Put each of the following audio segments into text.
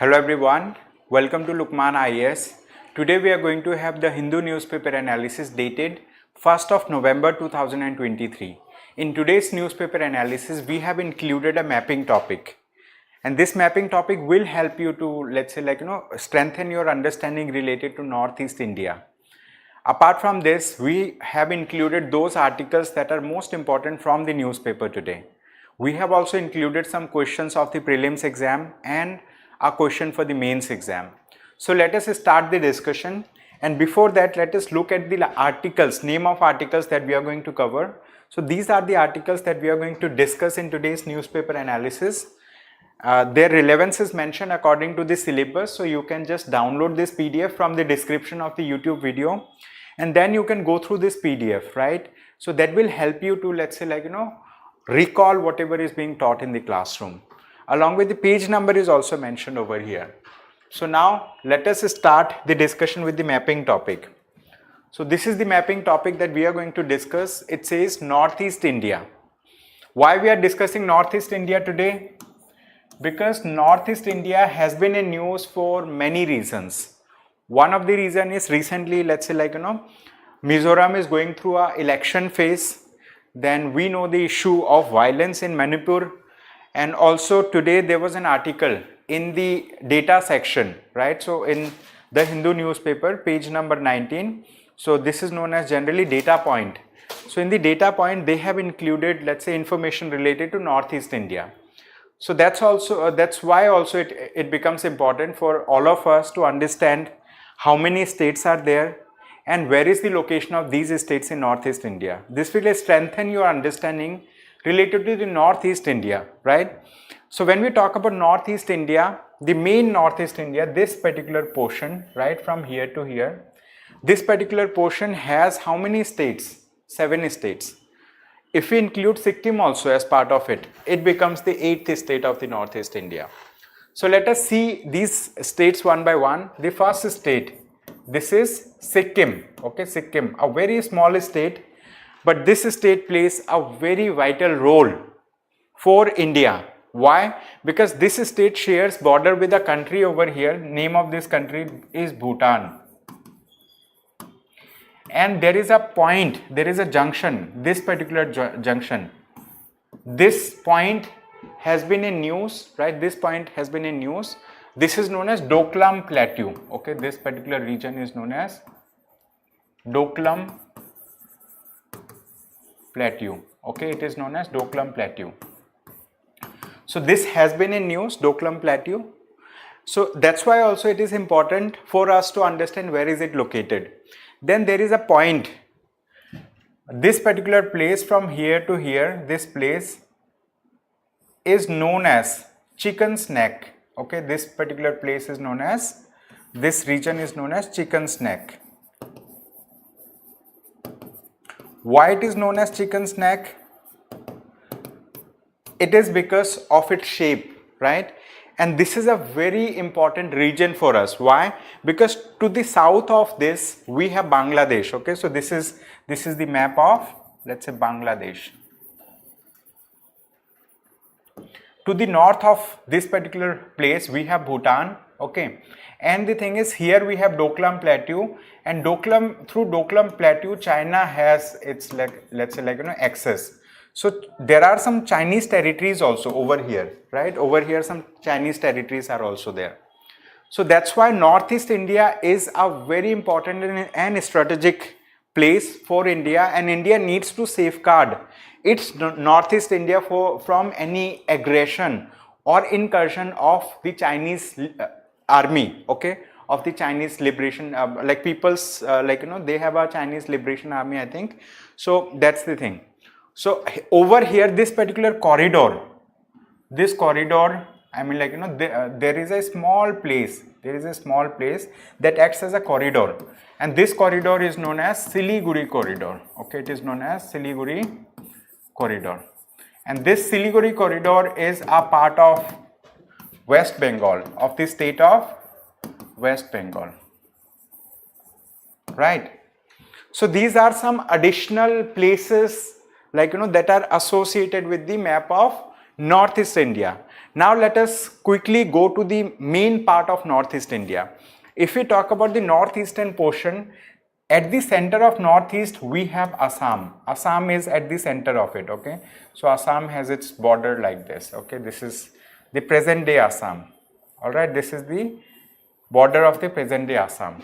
Hello everyone, welcome to Lukmaan IAS. Today we are going to have the Hindu newspaper analysis dated 1st of November 2023. In today's newspaper analysis, we have included a mapping topic. And this mapping topic will help you to, strengthen your understanding related to Northeast India. Apart from this, we have included those articles that are most important from the newspaper today. We have also included some questions of the prelims exam and a question for the mains exam. So let us start the discussion, and before that let us look at the articles, name of articles that we are going to cover. So these are the articles that we are going to discuss in today's newspaper analysis. Their relevance is mentioned according to the syllabus, so you can just download this PDF from the description of the YouTube video, and then you can go through this PDF, right? So that will help you to recall whatever is being taught in the classroom. Along with the page number is also mentioned over here. So now let us start the discussion with the mapping topic. So this is the mapping topic that we are going to discuss. It says Northeast India. Why we are discussing Northeast India today? Because Northeast India has been in news for many reasons. One of the reason is recently, Mizoram is going through a election phase. Then we know the issue of violence in Manipur. And also today there was an article in the data section, right? So in the Hindu newspaper, page number 19. So this is known as generally data point. So in the data point, they have included, let's say, information related to Northeast India. So that's why also it becomes important for all of us to understand how many states are there and where is the location of these states in Northeast India. This will strengthen your understanding related to the Northeast India, right? So when we talk about Northeast India, the main Northeast India, this particular portion, right, from here to here, this particular portion has how many states? 7 states. If we include Sikkim also as part of it, it becomes the 8th state of the Northeast India. So let us see these states one by one. The first state, this is Sikkim, okay, Sikkim, a very small state. But this state plays a very vital role for India. Why? Because this state shares border with a country over here. Name of this country is Bhutan. And there is a point, there is a junction, this particular junction. This point has been in news, right? This point has been in news. This is known as Doklam Plateau. Okay, this particular region is known as Doklam Plateau. Okay, it is known as Doklam Plateau. So this has been in news, Doklam Plateau. So that's why also it is important for us to understand where is it located. Then there is a point. This particular place from here to here, this place is known as Chicken's Neck. Okay, this particular place is known as, this region is known as Chicken's Neck. Why it is known as Chicken's Neck? It is because of its shape, right? And this is a very important region for us. Why? Because to the south of this we have Bangladesh. Okay, so this is the map of, let's say, Bangladesh. To the north of this particular place we have Bhutan. Okay, and the thing is, here we have Doklam Plateau, and through Doklam Plateau China has its access. So there are some Chinese territories also over here, right? Over here some Chinese territories are also there. So that's why Northeast India is a very important and strategic place for India, and India needs to safeguard its Northeast India from any aggression or incursion of the Chinese army, okay, of the Chinese liberation, they have a Chinese liberation army, I think. So that's the thing. So over here, this particular corridor, there is a small place, that acts as a corridor, and this corridor is known as Siliguri corridor. Okay, it is known as Siliguri corridor, and this Siliguri corridor is a part of West Bengal, of the state of West Bengal, right? So these are some additional places that are associated with the map of Northeast India. Now let us quickly go to the main part of Northeast India. If we talk about the northeastern portion, at the center of Northeast we have Assam. Assam is at the center of it, okay. So Assam has its border like this, okay. This is the present day Assam. Alright, this is the border of the present day Assam.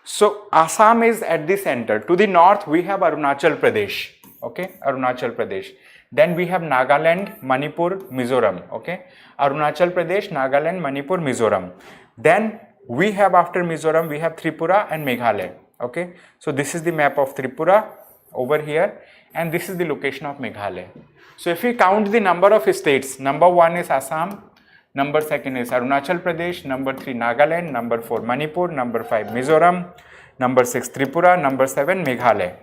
So Assam is at the center. To the north we have Arunachal Pradesh, okay, Arunachal Pradesh. Then we have Nagaland, Manipur, Mizoram, okay. Arunachal Pradesh, Nagaland, Manipur, Mizoram. Then we have, after Mizoram, we have Tripura and Meghalaya, okay. So this is the map of Tripura over here, and this is the location of Meghalaya. So if we count the number of states, number 1 is Assam, number 2 is Arunachal Pradesh, number 3 Nagaland, number 4 Manipur, number 5 Mizoram, number 6 Tripura, number 7 Meghalaya.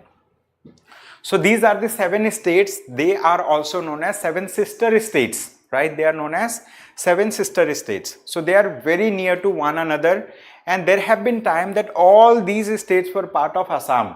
So these are the 7 states. They are also known as 7 sister states, right? They are known as 7 sister states. So they are very near to one another, and there have been time that all these states were part of Assam.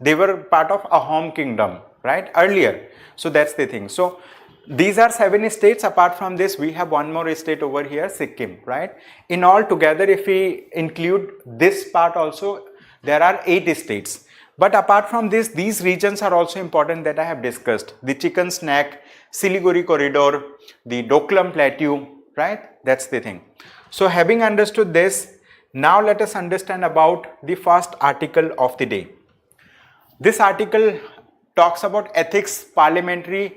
They were part of Ahom kingdom, right, earlier. So that's the thing. So these are 7 states. Apart from this, we have one more state over here, Sikkim, right? In all together, if we include this part also, there are 8 states. But apart from this, these regions are also important that I have discussed. The Chicken Snack, Siliguri Corridor, the Doklam Plateau, right? That's the thing. So having understood this, now let us understand about the first article of the day. This article talks about ethics, parliamentary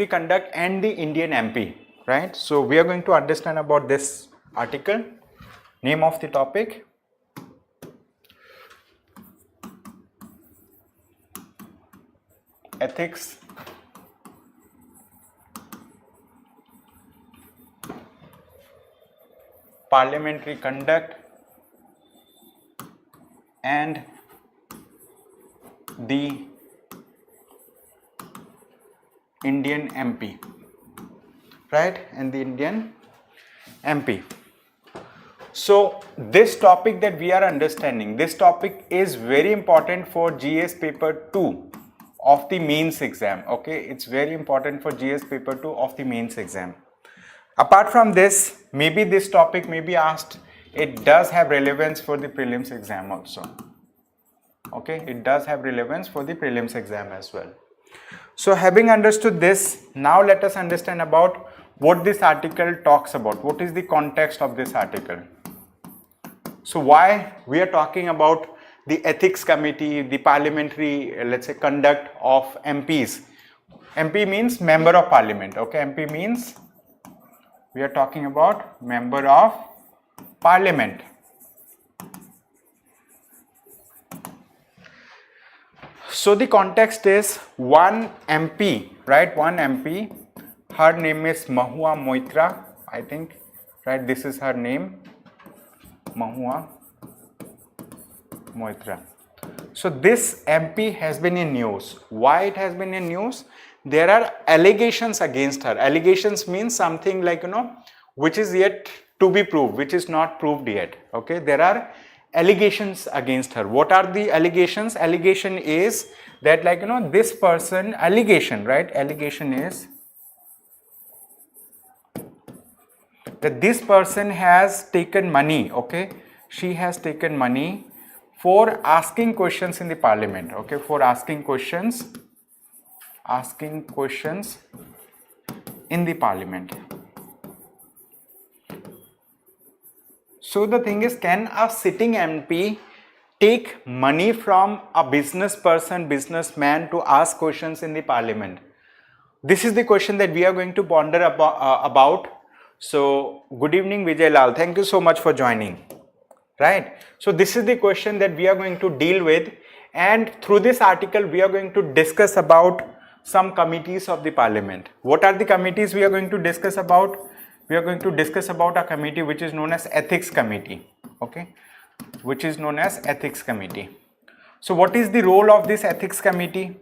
conduct and the Indian MP, right? So we are going to understand about this article. Name of the topic: ethics, parliamentary conduct and the Indian MP, right? And the Indian MP. So this topic that we are understanding, this topic is very important for GS paper 2 of the mains exam, okay. It's very important for GS paper 2 of the mains exam. Apart from this, maybe this topic may be asked, it does have relevance for the prelims exam also, okay. It does have relevance for the prelims exam as well. So having understood this, now let us understand about what this article talks about. What is the context of this article? So why we are talking about the ethics committee, the parliamentary, let's say, conduct of MPs. MP means member of parliament, okay. MP means we are talking about member of parliament. So the context is one MP, right? One MP, her name is Mahua Moitra, I think, right? This is her name, Mahua Moitra. So this MP has been in news. Why it has been in news? There are allegations against her. Allegations means something like, which is yet to be proved, which is not proved yet, okay. There are allegations against her. What are the allegations? Allegation is that, like, this person, allegation, right? Allegation is that this person has taken money, okay. She has taken money for asking questions in the parliament, okay, for asking questions in the parliament. So the thing is, can a sitting MP take money from a businessman to ask questions in the parliament? This is the question that we are going to ponder about. So good evening, Vijay Lal, thank you so much for joining, right? So this is the question that we are going to deal with, and through this article we are going to discuss about some committees of the parliament. What are the committees we are going to discuss about? We are going to discuss about a committee which is known as ethics committee, okay, which is known as ethics committee. So what is the role of this ethics committee?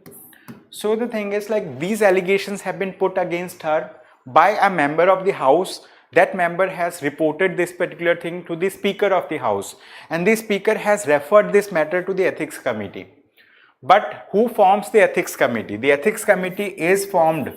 So the thing is, like, these allegations have been put against her by a member of the house. That member has reported this particular thing to the speaker of the house, and the speaker has referred this matter to the ethics committee. But who forms the ethics committee? The ethics committee is formed,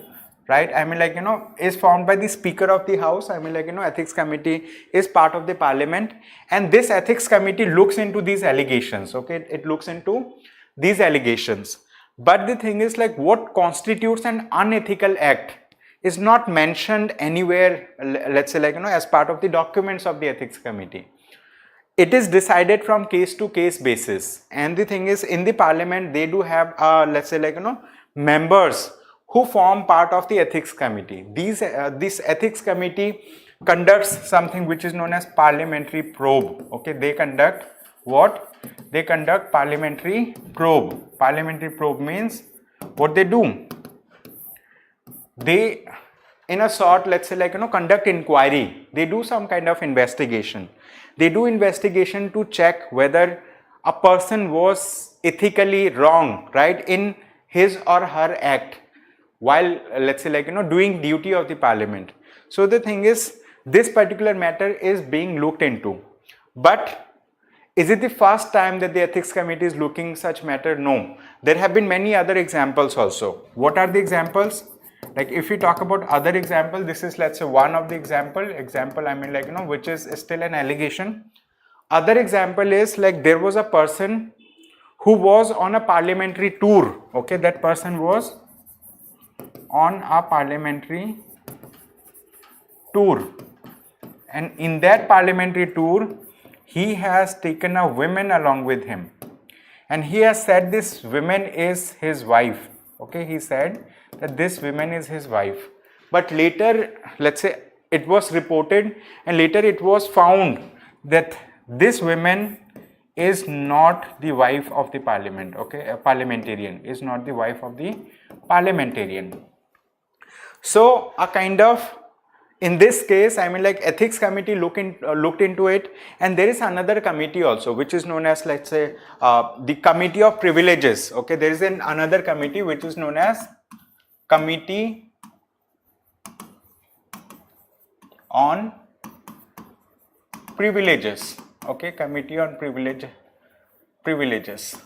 right? I mean, like, you know, is formed by the Speaker of the House. I mean, like, you know, ethics committee is part of the parliament, and this ethics committee looks into these allegations, okay? It looks into these allegations. But the thing is, like, what constitutes an unethical act is not mentioned anywhere, let's say, like, you know, as part of the documents of the ethics committee. It is decided from case to case basis, and the thing is, in the parliament they do have let's say, like, you know, members who form part of the ethics committee. This ethics committee conducts something which is known as parliamentary probe, okay? They conduct what? They conduct parliamentary probe. Parliamentary probe means what they do? They, in a sort, let's say, like, you know, conduct inquiry. They do some kind of investigation. They do investigation to check whether a person was ethically wrong, right, in his or her act while, let's say, like, you know, doing duty of the parliament. So the thing is, this particular matter is being looked into. But is it the first time that the ethics committee is looking such matter? No. There have been many other examples also. What are the examples? Like, if we talk about other example, this is, let's say, one of the example, I mean, like, you know, which is still an allegation. Other example is, like, there was a person who was on a parliamentary tour, okay? That person was on a parliamentary tour, and in that parliamentary tour he has taken a woman along with him, and he has said this woman is his wife, okay? He said that this woman is his wife, but later, let's say, it was reported and later it was found that this woman is not the wife of the parliament, okay? A parliamentarian is not the wife of the parliamentarian. So a kind of, in this case, I mean, like, ethics committee looked into it, and there is another committee also which is known as, let's say, the committee of privileges, okay? There is another committee which is known as committee on privileges, okay? Committee on privileges.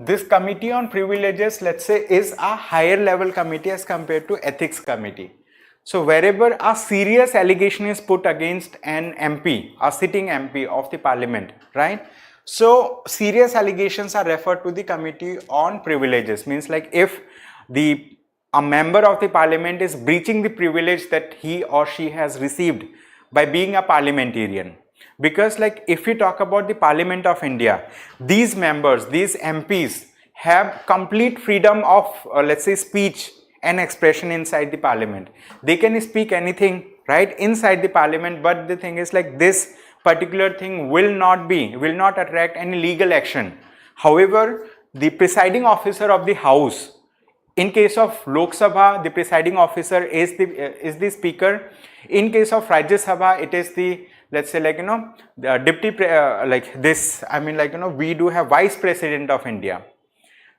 This committee on privileges, let's say, is a higher level committee as compared to ethics committee. So wherever a serious allegation is put against an MP, a sitting MP of the parliament, right? So serious allegations are referred to the committee on privileges. Means, like, if a member of the parliament is breaching the privilege that he or she has received by being a parliamentarian. Because, like, if we talk about the Parliament of India, these members, these MPs have complete freedom of, let's say, speech and expression inside the parliament. They can speak anything, right, inside the parliament, but the thing is, like, this particular thing will not attract any legal action. However, the presiding officer of the house, in case of Lok Sabha, the presiding officer is the speaker. In case of Rajya Sabha, it is the, let's say, like, you know, the deputy, like this, I mean, like, you know, we do have Vice President of India.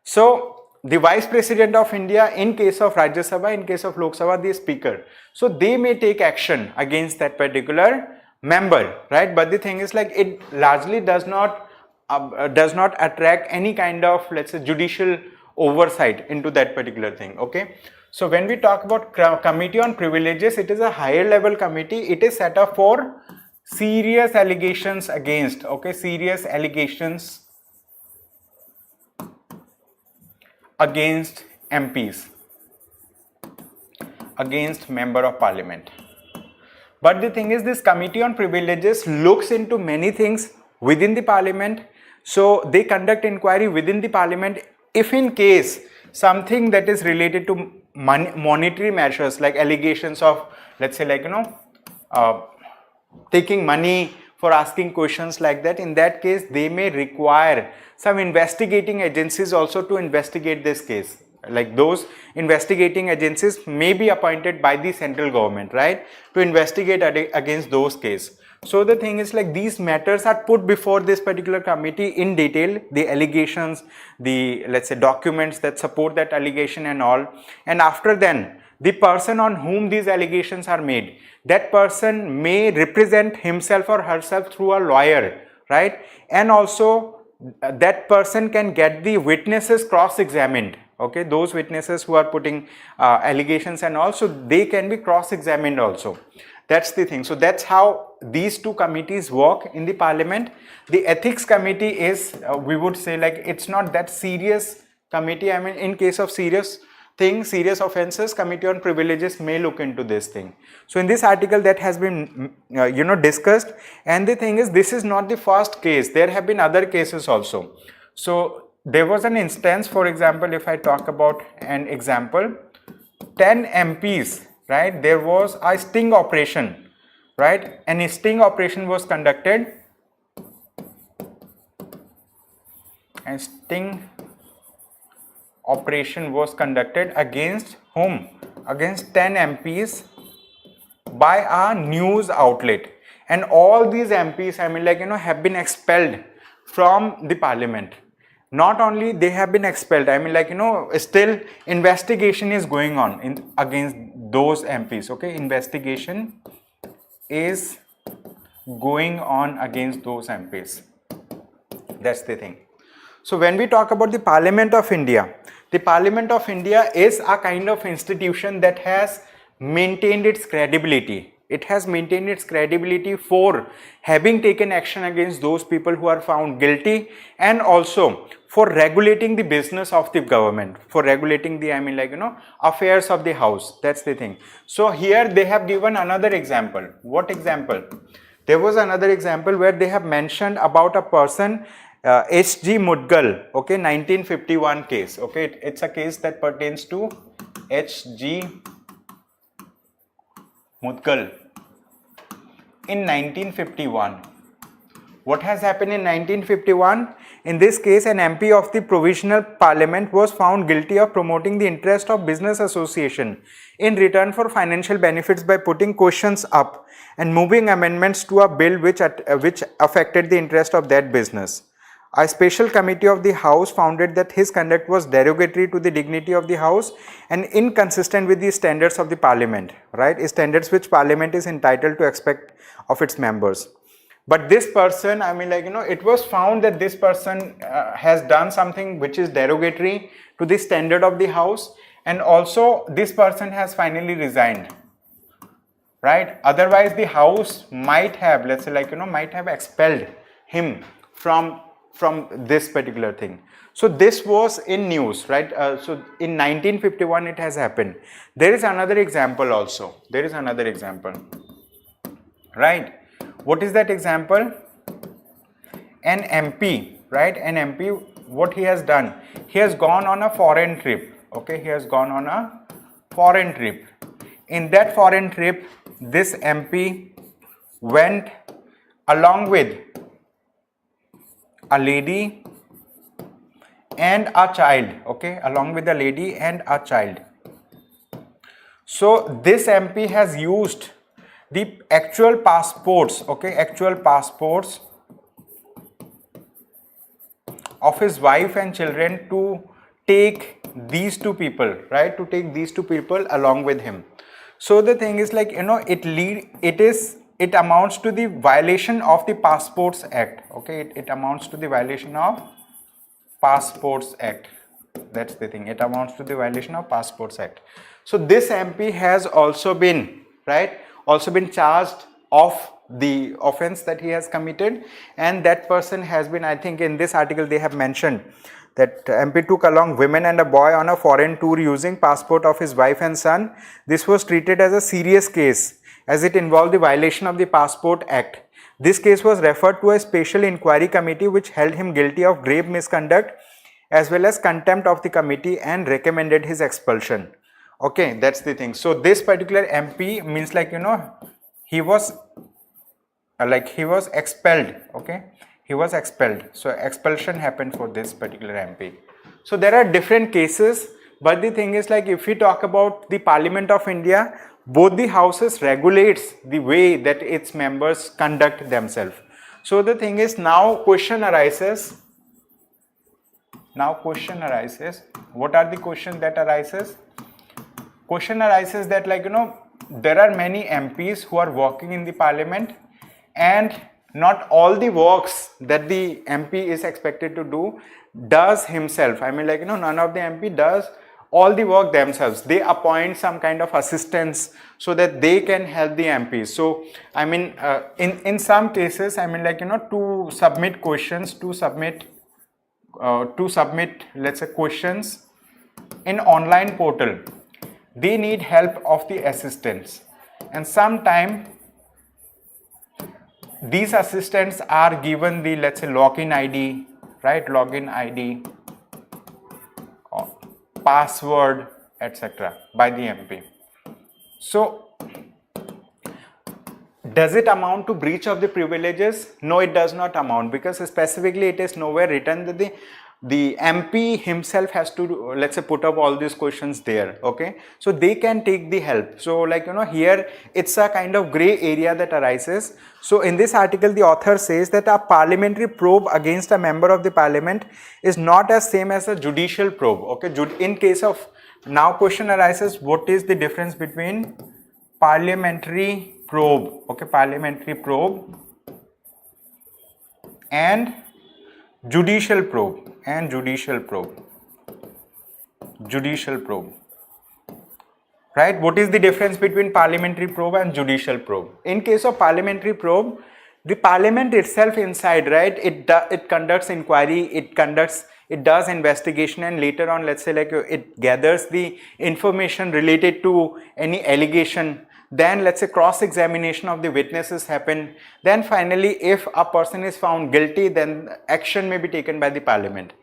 So the Vice President of India, in case of Rajya Sabha, in case of Lok Sabha, the speaker. So they may take action against that particular member, right? But the thing is, like, it largely does not attract any kind of, let's say, judicial oversight into that particular thing, okay? So when we talk about committee on privileges, it is a higher level committee. It is set up for serious allegations against, okay, serious allegations against MPs, against member of parliament. But the thing is, this committee on privileges looks into many things within the parliament. So they conduct inquiry within the parliament. If in case something that is related to monetary measures, like allegations of, let's say, like, you know, taking money for asking questions like that, in that case they may require some investigating agencies also to investigate this case. Like, those investigating agencies may be appointed by the central government, right, to investigate against those cases. So the thing is, like, these matters are put before this particular committee in detail, the allegations, the, let's say, documents that support that allegation and all. And after then, the person on whom these allegations are made, that person may represent himself or herself through a lawyer, right? And also that person can get the witnesses cross-examined, Okay, those witnesses who are putting allegations and also they can be cross-examined also. That's the thing. So that's how these two committees work in the parliament. The ethics committee is, we would say, like, it's not that serious committee. I mean, in case of serious things, serious offenses, committee on privileges may look into this thing. So in this article that has been discussed, and the thing is, this is not the first case. There have been other cases also. So there was an instance, for example, if I talk about an example, 10 MPs, right? There was a sting operation, right? And a sting operation was conducted. And sting operation was conducted against whom? Against 10 MPs by a news outlet. And all these MPs, I mean, like, have been expelled from the parliament. Not only they have been expelled, I mean, like, still investigation is going on against those MPs. Okay, investigation is going on against those MPs. That's the thing. So when we talk about the Parliament of India, the Parliament of India is a kind of institution that has maintained its credibility. It has maintained its credibility for having taken action against those people who are found guilty, and also for regulating the business of the government, for regulating the, I mean, like, affairs of the house. That's the thing. So here they have given another example. What example? There was another example where they have mentioned about a person, H.G. Mudgal, okay, 1951 case. Okay, it's a case that pertains to H.G. Mudgal in 1951. What has happened in 1951? In this case, an MP of the Provisional Parliament was found guilty of promoting the interest of business association in return for financial benefits by putting questions up and moving amendments to a bill which affected the interest of that business. A special committee of the House found that his conduct was derogatory to the dignity of the House and inconsistent with the standards of the Parliament, right? Standards which Parliament is entitled to expect of its members. But this person, I mean, like, it was found that this person has done something which is derogatory to the standard of the House, and also this person has finally resigned, right? Otherwise the House might have, let's say, like, might have expelled him from this particular thing. So this was in news, right? So in 1951 it has happened. There is another example also. There is another example, right? What is that example? An MP, right? An MP, what he has done? He has gone on a foreign trip. Okay, he has gone on a foreign trip. In that foreign trip, this MP went along with a lady and a child. Okay, along with a lady and a child. So this MP has used the actual passports, okay, actual passports of his wife and children to take these two people, right? To take these two people along with him. So the thing is, like, it amounts to the violation of the Passports Act. Okay, it amounts to the violation of Passports Act. That's the thing. It amounts to the violation of Passports Act. So this MP has also been, right, also been charged of the offense that he has committed, and that person has been, I think in this article they have mentioned that MP took along women and a boy on a foreign tour using passport of his wife and son. This was treated as a serious case as it involved the violation of the Passport Act. This case was referred to a special inquiry committee which held him guilty of grave misconduct as well as contempt of the committee and recommended his expulsion. Okay, that's the thing. So this particular MP means, like, he was expelled. Okay, he was expelled. So expulsion happened for this particular MP. So there are different cases, but the thing is, like, if we talk about the Parliament of India, both the houses regulates the way that its members conduct themselves. So the thing is, now question arises. What are the questions that arises? Question arises that, like, there are many MPs who are working in the Parliament, and not all the works that the MP is expected to do does himself. I mean, like, none of the MP does all the work themselves. They appoint some kind of assistants so that they can help the MPs. So, I mean, in some cases, I mean, like, to submit questions, to submit, let's say, questions in online portal, they need help of the assistants, and sometime these assistants are given the, let's say, login ID, right? Login ID, password, etc. by the MP. So, does it amount to breach of the privileges? No, it does not amount, because specifically it is nowhere written that the MP himself has to, let's say, put up all these questions there. Okay, so they can take the help. So, like, here it's a kind of gray area that arises. So in this article, the author says that a parliamentary probe against a member of the parliament is not as same as a judicial probe. Okay, in case of, now question arises, what is the difference between parliamentary probe, okay, parliamentary probe, and judicial probe, judicial probe, right? What is the difference between parliamentary probe and judicial probe? In case of parliamentary probe, the parliament itself inside, right, it conducts inquiry, it does investigation, and later on, let's say, like, it gathers the information related to any allegation. Then, let's say, cross-examination of the witnesses happen. Then finally, if a person is found guilty, then action may be taken by the parliament.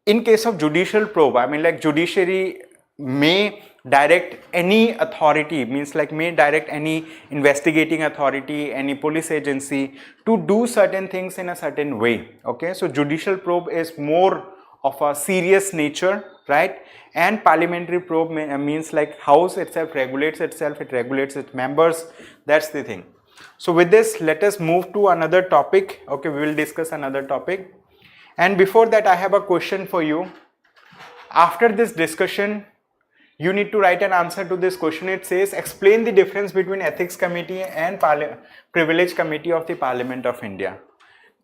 In case of judicial probe, I mean, like, judiciary may direct any authority, means like may direct any investigating authority, any police agency to do certain things in a certain way. Okay, so judicial probe is more of a serious nature, right? And parliamentary probe means like house itself regulates itself, it regulates its members. That's the thing. So with this, let us move to another topic. Okay, we will discuss another topic. And before that, I have a question for you. After this discussion, you need to write an answer to this question. It says, explain the difference between Ethics Committee and Privilege Committee of the Parliament of India.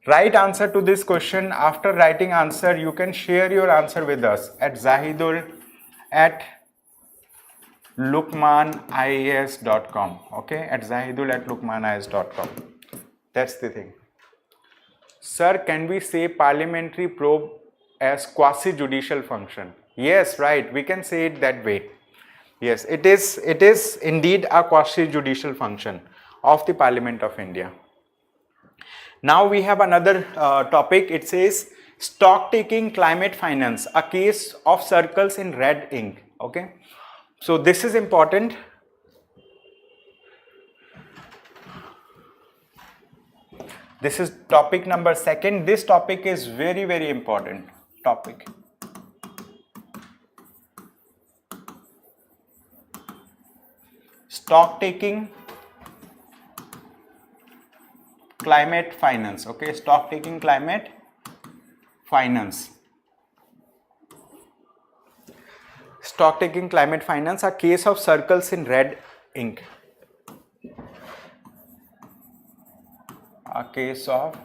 Write answer to this question. After writing answer, you can share your answer with us at Jahidul at lukmaanias.com. Okay, at Jahidul at lukmaanias.com. That's the thing. Sir, can we say parliamentary probe as quasi-judicial function? Yes, right, we can say it that way. Yes, it is indeed a quasi-judicial function of the Parliament of India. Now we have another topic. It says Stocktaking Climate Finance, a case of circles in red ink. Okay, so this is important. This is topic number 2. This topic is very, very important topic. Stocktaking climate finance. Okay, stocktaking climate finance. Stocktaking climate finance, a case of circles in red ink. A case of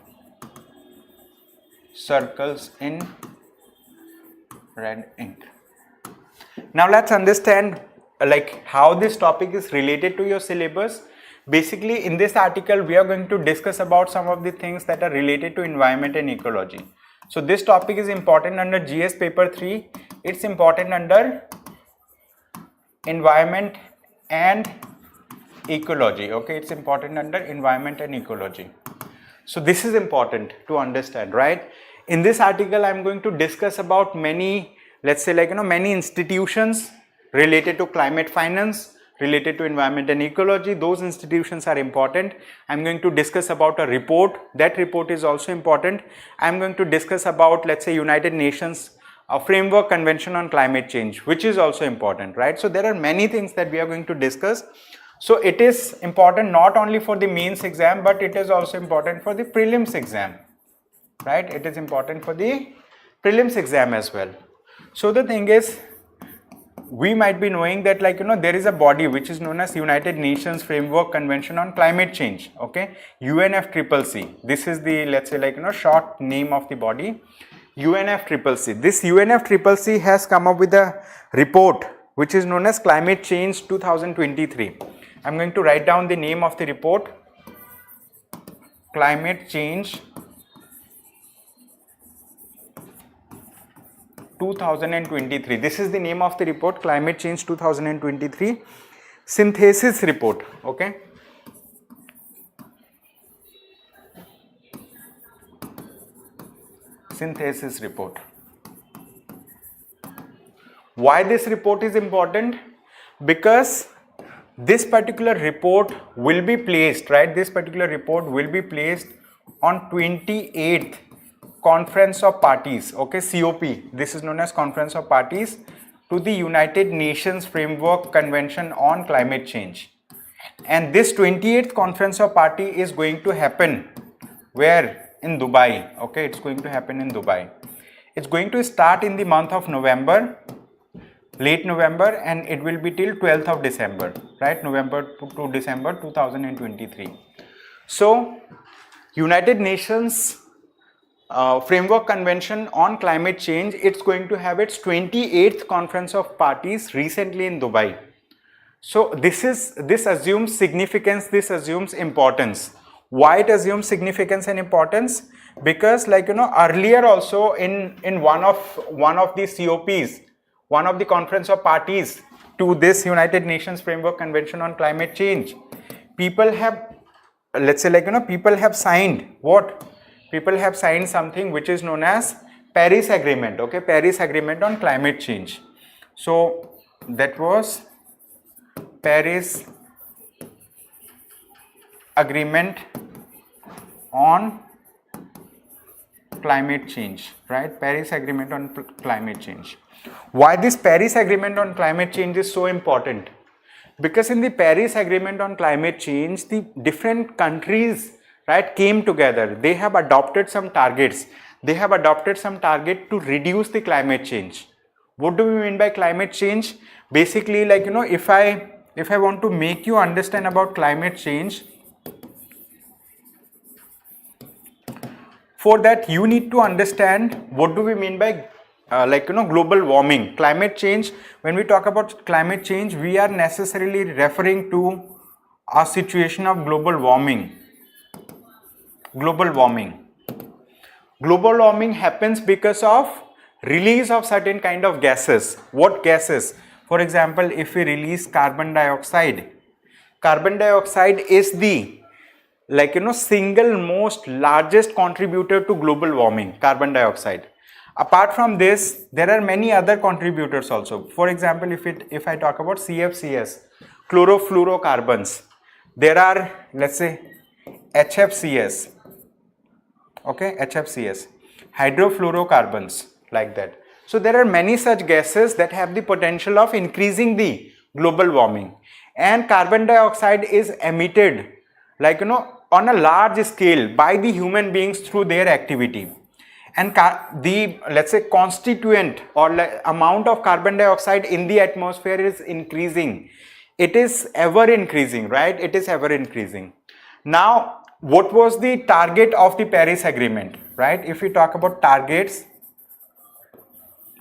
circles in red ink. Now let's understand like how this topic is related to your syllabus. Basically, in this article, we are going to discuss about some of the things that are related to environment and ecology. So this topic is important under GS paper 3. It's important under environment and ecology. Okay, it's important under environment and ecology. So this is important to understand, right? In this article, I'm going to discuss about many, let's say, like, many institutions related to climate finance, related to environment and ecology. Those institutions are important. I'm going to discuss about a report. That report is also important. I'm going to discuss about, let's say, United Nations Framework Convention on Climate Change, which is also important, right? So there are many things that we are going to discuss. So it is important not only for the mains exam, but it is also important for the prelims exam, right? It is important for the prelims exam as well. So the thing is, we might be knowing that, like, there is a body which is known as United Nations Framework Convention on Climate Change, okay, UNFCCC. This is the, let's say, like, short name of the body, UNFCCC. This UNFCCC has come up with a report which is known as Climate Change 2023. I'm going to write down the name of the report, Climate Change 2023. This is the name of the report, Climate Change 2023 synthesis report, okay. Synthesis report. Why this report is important? Because this particular report will be placed, right? This particular report will be placed on 28th Conference of Parties, okay, COP. This is known as Conference of Parties to the United Nations Framework Convention on Climate Change. And this 28th Conference of Party is going to happen where? In Dubai, okay, it's going to happen in Dubai. It's going to start in the month of November, late November, and it will be till 12th of December, right? November to December 2023. So, United Nations Framework Convention on Climate Change, it's going to have its 28th Conference of Parties recently in Dubai. So, this assumes significance, this assumes importance. Why it assumes significance and importance? Because, like, earlier also in one of the COPs, one of the Conference of Parties to this United Nations Framework Convention on Climate Change, people have, let's say, like, people have signed what? People have signed something which is known as Paris Agreement, okay, Paris Agreement on Climate Change. So that was Paris Agreement on Climate Change, right? Paris Agreement on Climate Change. Why this Paris Agreement on Climate Change is so important? Because in the Paris Agreement on Climate Change, the different countries, right, came together. They have adopted some targets. They have adopted some target to reduce the climate change. What do we mean by climate change? Basically, like, if I want to make you understand about climate change, for that you need to understand what do we mean by global warming. Climate change, when we talk about climate change, we are necessarily referring to a situation of global warming. Global warming happens because of release of certain kind of gases. What gases? For example, if we release carbon dioxide is the, single most largest contributor to global warming, carbon dioxide. Apart from this, there are many other contributors also. For example, if I talk about CFCs, chlorofluorocarbons, there are, let's say, HFCs, okay, HFCs, hydrofluorocarbons, like that. So there are many such gases that have the potential of increasing the global warming, and carbon dioxide is emitted, on a large scale by the human beings through their activity. And the, let's say, constituent or amount of carbon dioxide in the atmosphere is increasing. It is ever increasing, right? It is ever increasing. Now, what was the target of the Paris Agreement, right? If we talk about targets,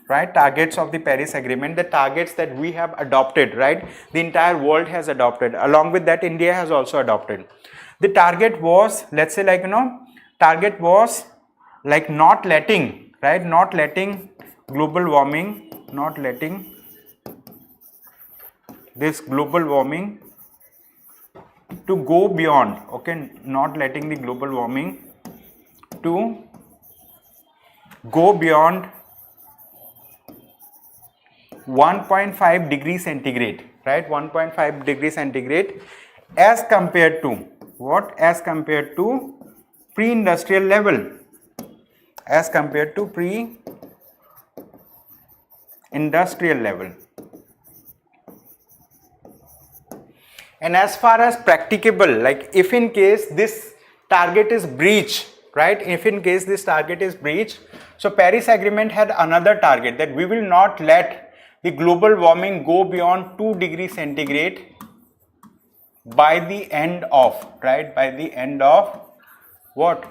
right, targets of the Paris Agreement, the targets that we have adopted, right, the entire world has adopted. Along with that, India has also adopted. The target was, let's say, target was not letting, right, not letting global warming, not letting this global warming to go beyond, okay, not letting the global warming to go beyond 1.5 degrees centigrade, right, 1.5 degrees centigrade as compared to what? As compared to pre-industrial level, as compared to pre-industrial level. And as far as practicable, if in case this target is breached, right, if in case this target is breached, so Paris Agreement had another target that we will not let the global warming go beyond 2 degrees centigrade by the end of, right, by the end of what,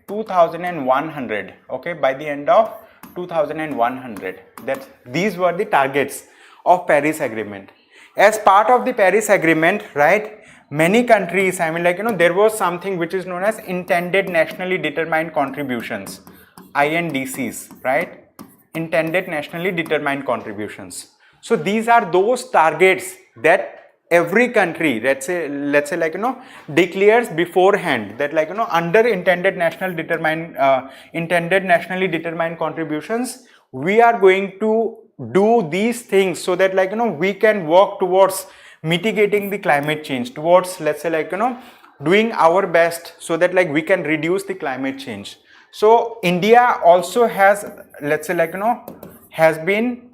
2100, okay, by the end of 2100. That these were the targets of Paris Agreement. As part of the Paris Agreement, right, many countries, I mean, like, there was something which is known as intended nationally determined contributions, INDCs, right, intended nationally determined contributions. So these are those targets that every country, let's say like, declares beforehand that, like, under intended nationally determined contributions, we are going to do these things so that, like, we can work towards mitigating the climate change, towards, let's say, like, doing our best so that, like, we can reduce the climate change. So India also has, let's say, like, has been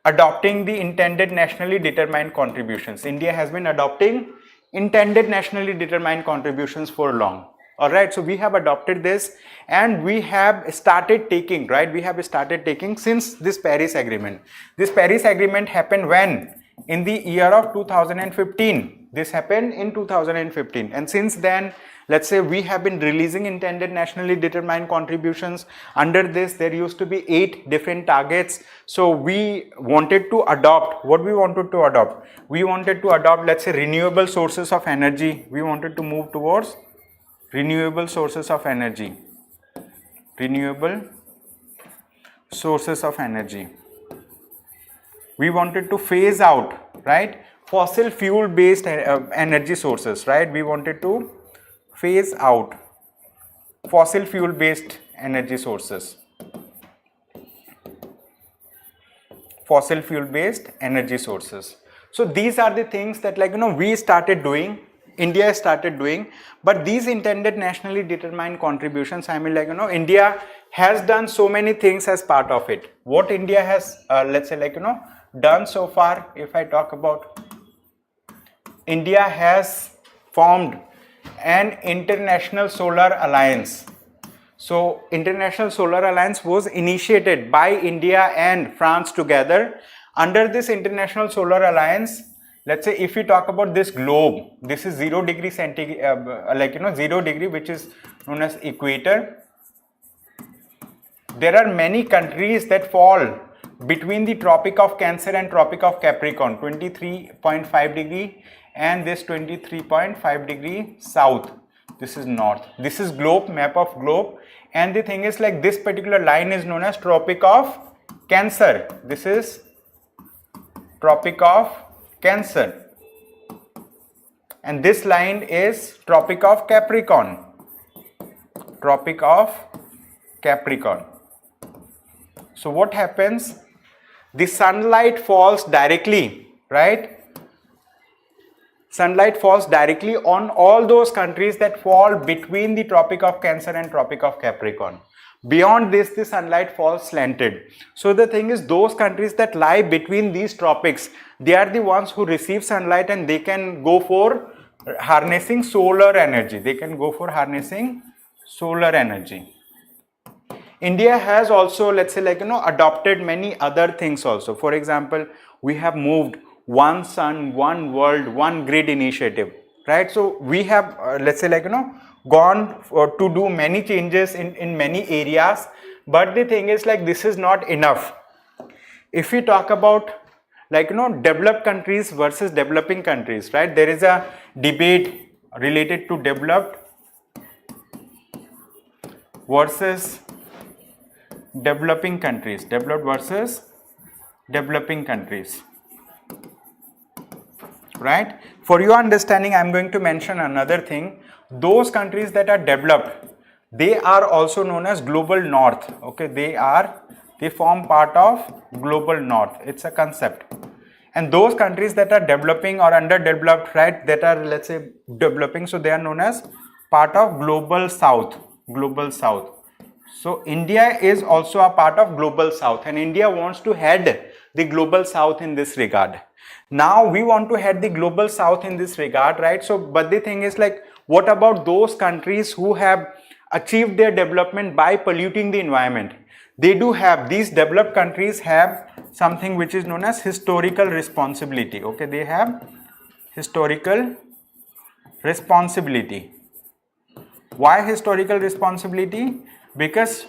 adopting the intended nationally determined contributions. India has been adopting intended nationally determined contributions for long. Alright, so we have adopted this and we have started taking, right, we have started taking since this Paris Agreement. This Paris Agreement happened when? In the year of 2015. This happened in 2015, and since then, let's say, we have been releasing intended nationally determined contributions. Under this, there used to be 8 different targets. So we wanted to adopt, what we wanted to adopt? We wanted to adopt, let's say, renewable sources of energy. We wanted to move towards renewable sources of energy. Renewable sources of energy. We wanted to phase out, right, fossil fuel based energy sources, right? We wanted to phase out fossil fuel based energy sources. Fossil fuel based energy sources. So these are the things that, like, we started doing, India started doing, but these intended nationally determined contributions, I mean, like, India has done so many things as part of it. What India has, let's say, like, done so far, if I talk about, India has formed an international solar alliance. So International Solar Alliance was initiated by India and France together. Under this International Solar Alliance, let's say, if we talk about this globe, this is 0 degree centigrade, 0 degree, which is known as equator. There are many countries that fall between the Tropic of Cancer and Tropic of Capricorn, 23.5 degree and this 23.5 degree south. This is north. This is globe, map of globe, and the thing is, like, this particular line is known as Tropic of Cancer. This is Tropic of Cancer, and this line is Tropic of Capricorn. Tropic of Capricorn. So what happens? The sunlight falls directly, right? Sunlight falls directly on all those countries that fall between the Tropic of Cancer and Tropic of Capricorn. Beyond this, the sunlight falls slanted. So the thing is, those countries that lie between these tropics, they are the ones who receive sunlight and they can go for harnessing solar energy. They can go for harnessing solar energy. India has also, let's say, like, adopted many other things also. For example, we have moved one sun, one world, one grid initiative, right? So we have, let's say, like, gone to do many changes in many areas. But the thing is, like, this is not enough. If we talk about, like, developed countries versus developing countries, right? There is a debate related to developed versus developing countries, developed versus developing countries, right? For your understanding, I am going to mention another thing. Those countries that are developed, they are also known as global north. Okay, they form part of global north. It's a concept. And those countries that are developing or underdeveloped, right, that are, let's say, developing, so they are known as part of global south. Global south. So India is also a part of global south, and India wants to head the global south in this regard. Now we want to head the global south in this regard, right? So, but the thing is, like, what about those countries who have achieved their development by polluting the environment? they do have, these developed countries have something which is known as historical responsibility. Okay, they have historical responsibility. Why historical responsibility? Because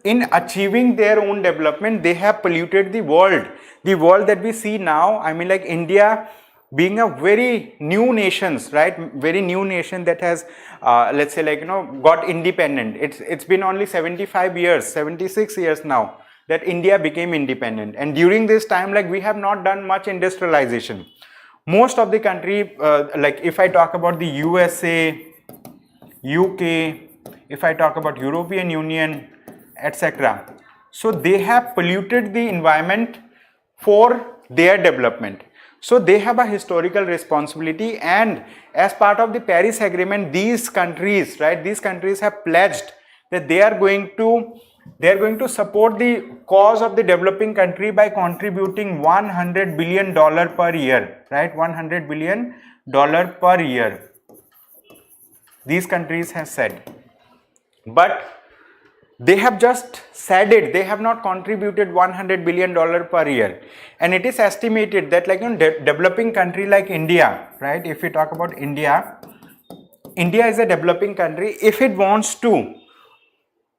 in achieving their own development, they have polluted the world. The world that we see now, I mean, like India being a very new nations, right? Very new nation that has, let's say, like, you know, got independent. It's been only 75 years, 76 years now that India became independent. And during this time, like, we have not done much industrialization. Most of the country, like if I talk about the USA, UK, if I talk about European Union, etc. So they have polluted the environment for their development. So they have a historical responsibility, and as part of the Paris Agreement, these countries, right, these countries have pledged that they are going to support the cause of the developing country by contributing $100 billion per year, right, $100 billion per year. These countries have said, but they have just said it, they have not contributed $100 billion per year. And it is estimated that, like, you know, developing country like India, right, if we talk about India is a developing country. If it wants to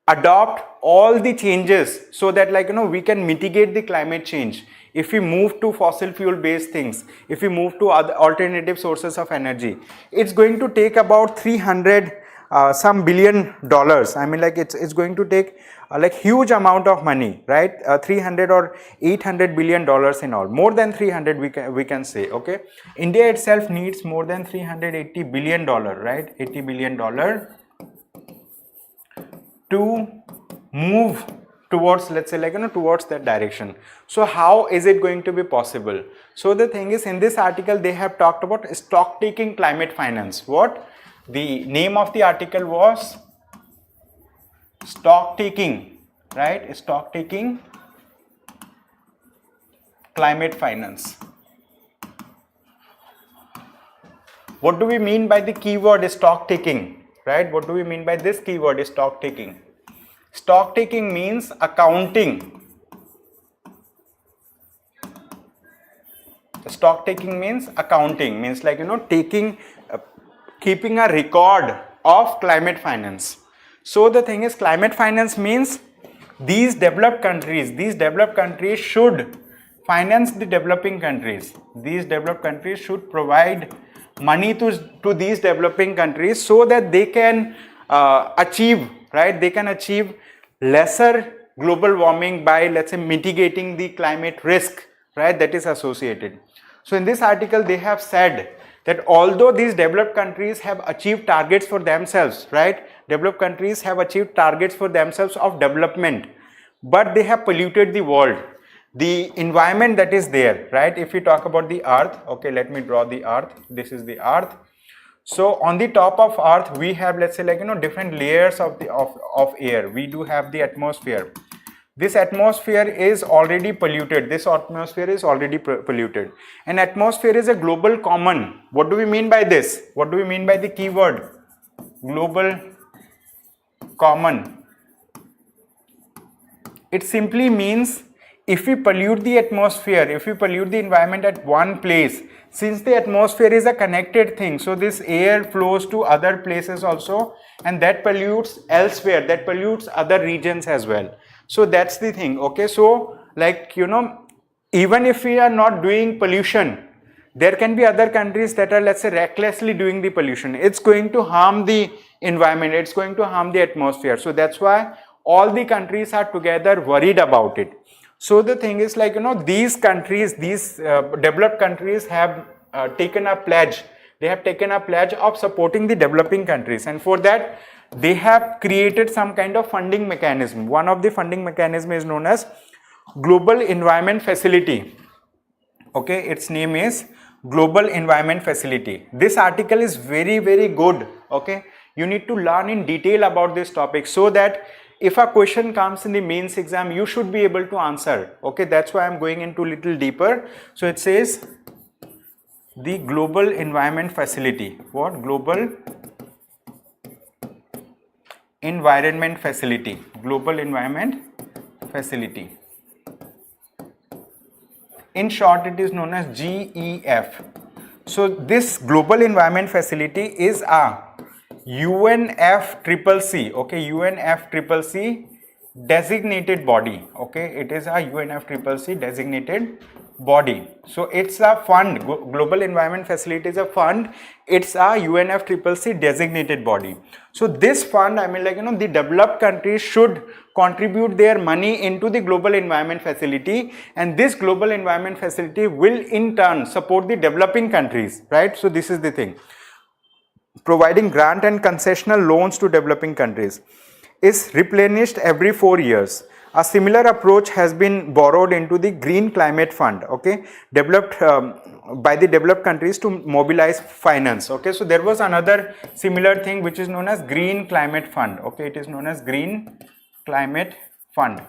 adopt all the changes so that, like, you know, we can mitigate the climate change, if we move to fossil fuel based things, if we move to other alternative sources of energy, it's going to take about 300 some billion dollars. I mean, like, it's going to take like huge amount of money, right? 300 or 800 billion dollars in all, more than 300 we can say. Okay, India itself needs more than 380 billion dollar, right, 80 billion dollar to move towards, let's say, like, you know, towards that direction. So how is it going to be possible? So the thing is, in this article they have talked about stocktaking climate finance. What the name of the article was? Stocktaking, right? Stocktaking climate finance. What do we mean by the keyword stocktaking, right? What do we mean by this keyword stocktaking? Stocktaking means accounting. Stocktaking means accounting, means, like, you know, taking, keeping a record of climate finance. So the thing is, climate finance means these developed countries should finance the developing countries. These developed countries should provide money to these developing countries so that they can achieve, right, they can achieve lesser global warming by, let's say, mitigating the climate risk, right, that is associated. So in this article they have said that although these developed countries have achieved targets for themselves, right, developed countries have achieved targets for themselves of development, but they have polluted the world, the environment that is there, right? If we talk about the earth, okay, let me draw the earth. This is the earth. So on the top of earth we have, let's say, like, you know, different layers of air. We do have the atmosphere. This atmosphere is already polluted. This atmosphere is already polluted. And atmosphere is a global common. What do we mean by this? What do we mean by the keyword global common? It simply means if we pollute the atmosphere, if we pollute the environment at one place, since the atmosphere is a connected thing, so this air flows to other places also, and that pollutes elsewhere, that pollutes other regions as well. So that's the thing. Okay, so, like, you know, even if we are not doing pollution, there can be other countries that are, let's say, recklessly doing the pollution. It's going to harm the environment, it's going to harm the atmosphere. So that's why all the countries are together worried about it. So the thing is, like, you know, these countries, these developed countries have taken a pledge. They have taken a pledge of supporting the developing countries, and for that they have created some kind of funding mechanism. One of the funding mechanism is known as Global Environment Facility. Okay, its name is Global Environment Facility. This article is very, very good. Okay, you need to learn in detail about this topic so that if a question comes in the mains exam, you should be able to answer. Okay, that's why I'm going into little deeper. So it says the Global Environment Facility. What? Global Environment Facility. Global Environment Facility. In short, it is known as GEF. So this Global Environment Facility is a UNFCCC, okay, UNFCCC designated body, okay, it is a UNFCCC designated body. So it's a fund. Global Environment Facility is a fund. It's a UNFCCC designated body. So this fund, I mean, like, you know, the developed countries should contribute their money into the Global Environment Facility, and this Global Environment Facility will in turn support the developing countries, right? So this is the thing. Providing grant and concessional loans to developing countries is replenished every 4 years. A similar approach has been borrowed into the Green Climate Fund, okay, developed by the developed countries to mobilize finance, okay. So there was another similar thing which is known as Green Climate Fund, okay, it is known as Green Climate Fund.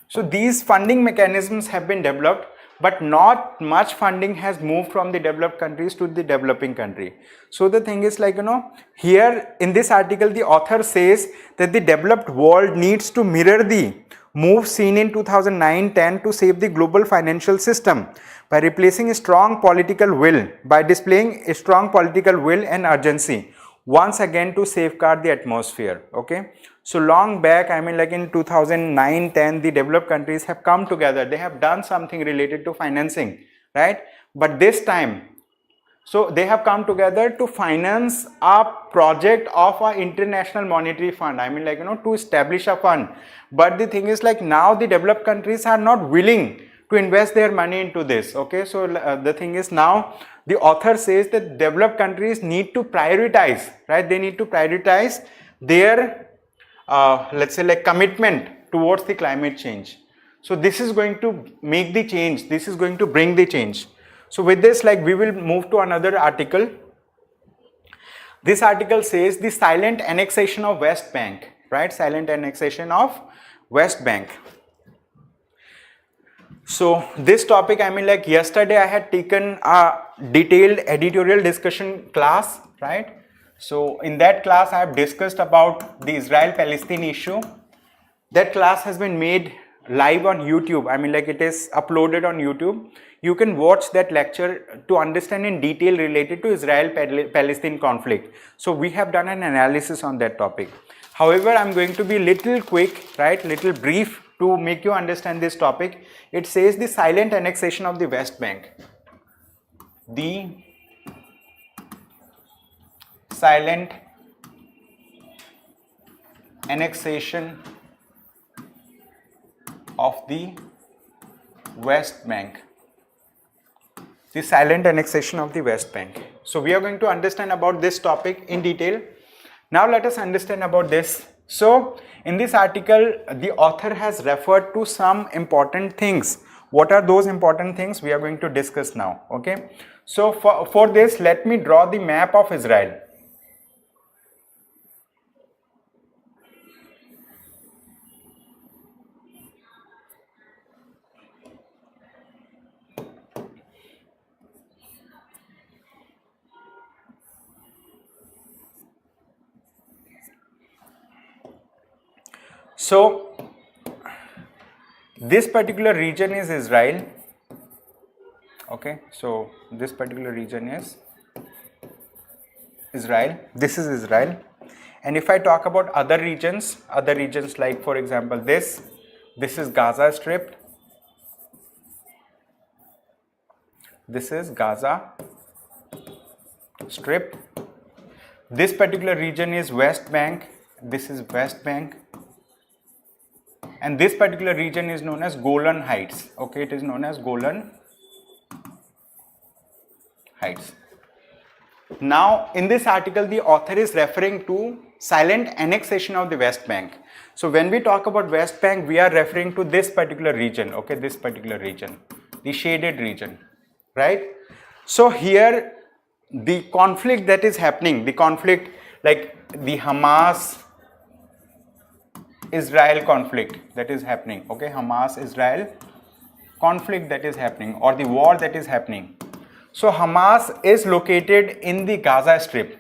So these funding mechanisms have been developed, but not much funding has moved from the developed countries to the developing country. So the thing is, like, you know, here in this article the author says that the developed world needs to mirror the move seen in 2009-10 to save the global financial system by replacing a strong political will, by displaying a strong political will and urgency once again to safeguard the atmosphere, okay. So long back, I mean, like in 2009-10, the developed countries have come together. They have done something related to financing, right? But this time, so they have come together to finance a project of an international monetary fund. I mean, like, you know, to establish a fund. But the thing is, like, now the developed countries are not willing to invest their money into this, okay. So the thing is, now the author says that developed countries need to prioritize, right? They need to prioritize their let's say, like, commitment towards the climate change. So this is going to make the change, this is going to bring the change. So with this, like, we will move to another article. This article says the silent annexation of West Bank, right? Silent annexation of West Bank. So this topic, I mean, like, yesterday I had taken a detailed editorial discussion class, right? So in that class I have discussed about the Israel-Palestine issue. That class has been made live on YouTube. I mean, like, it is uploaded on YouTube. You can watch that lecture to understand in detail related to Israel-Palestine conflict. So we have done an analysis on that topic. However, I'm going to be little quick, right, little brief to make you understand this topic. It says the silent annexation of the West Bank. The silent annexation of the West Bank. The silent annexation of the West Bank. So we are going to understand about this topic in detail. Now let us understand about this. So in this article, the author has referred to some important things. What are those important things? We are going to discuss now, okay. So for this, let me draw the map of Israel. So this particular region is Israel, okay. So this particular region is Israel. This is Israel. And if I talk about other regions like, for example, this is Gaza Strip. This is Gaza Strip. This particular region is West Bank. This is West Bank. And this particular region is known as Golan Heights, okay. It is known as Golan Heights. Now in this article, the author is referring to silent annexation of the West Bank. So when we talk about West Bank, we are referring to this particular region, okay, this particular region, the shaded region, right. So here the conflict that is happening, the conflict like the Hamas Israel conflict that is happening, okay, Hamas Israel conflict that is happening, or the war that is happening. So Hamas is located in the Gaza Strip.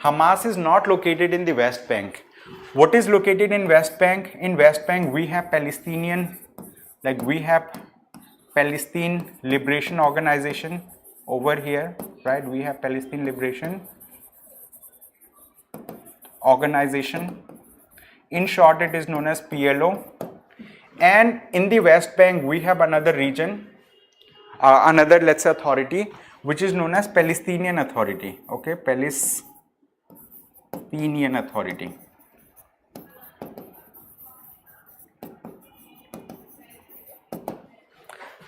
Hamas is not located in the West Bank. What is located in West Bank? In West Bank we have Palestinian, like we have Palestine Liberation Organization over here, right? We have Palestine Liberation Organization. In short, it is known as PLO. And in the West Bank, we have another region, another, let's say, authority, which is known as Palestinian Authority. Okay, Palestinian Authority.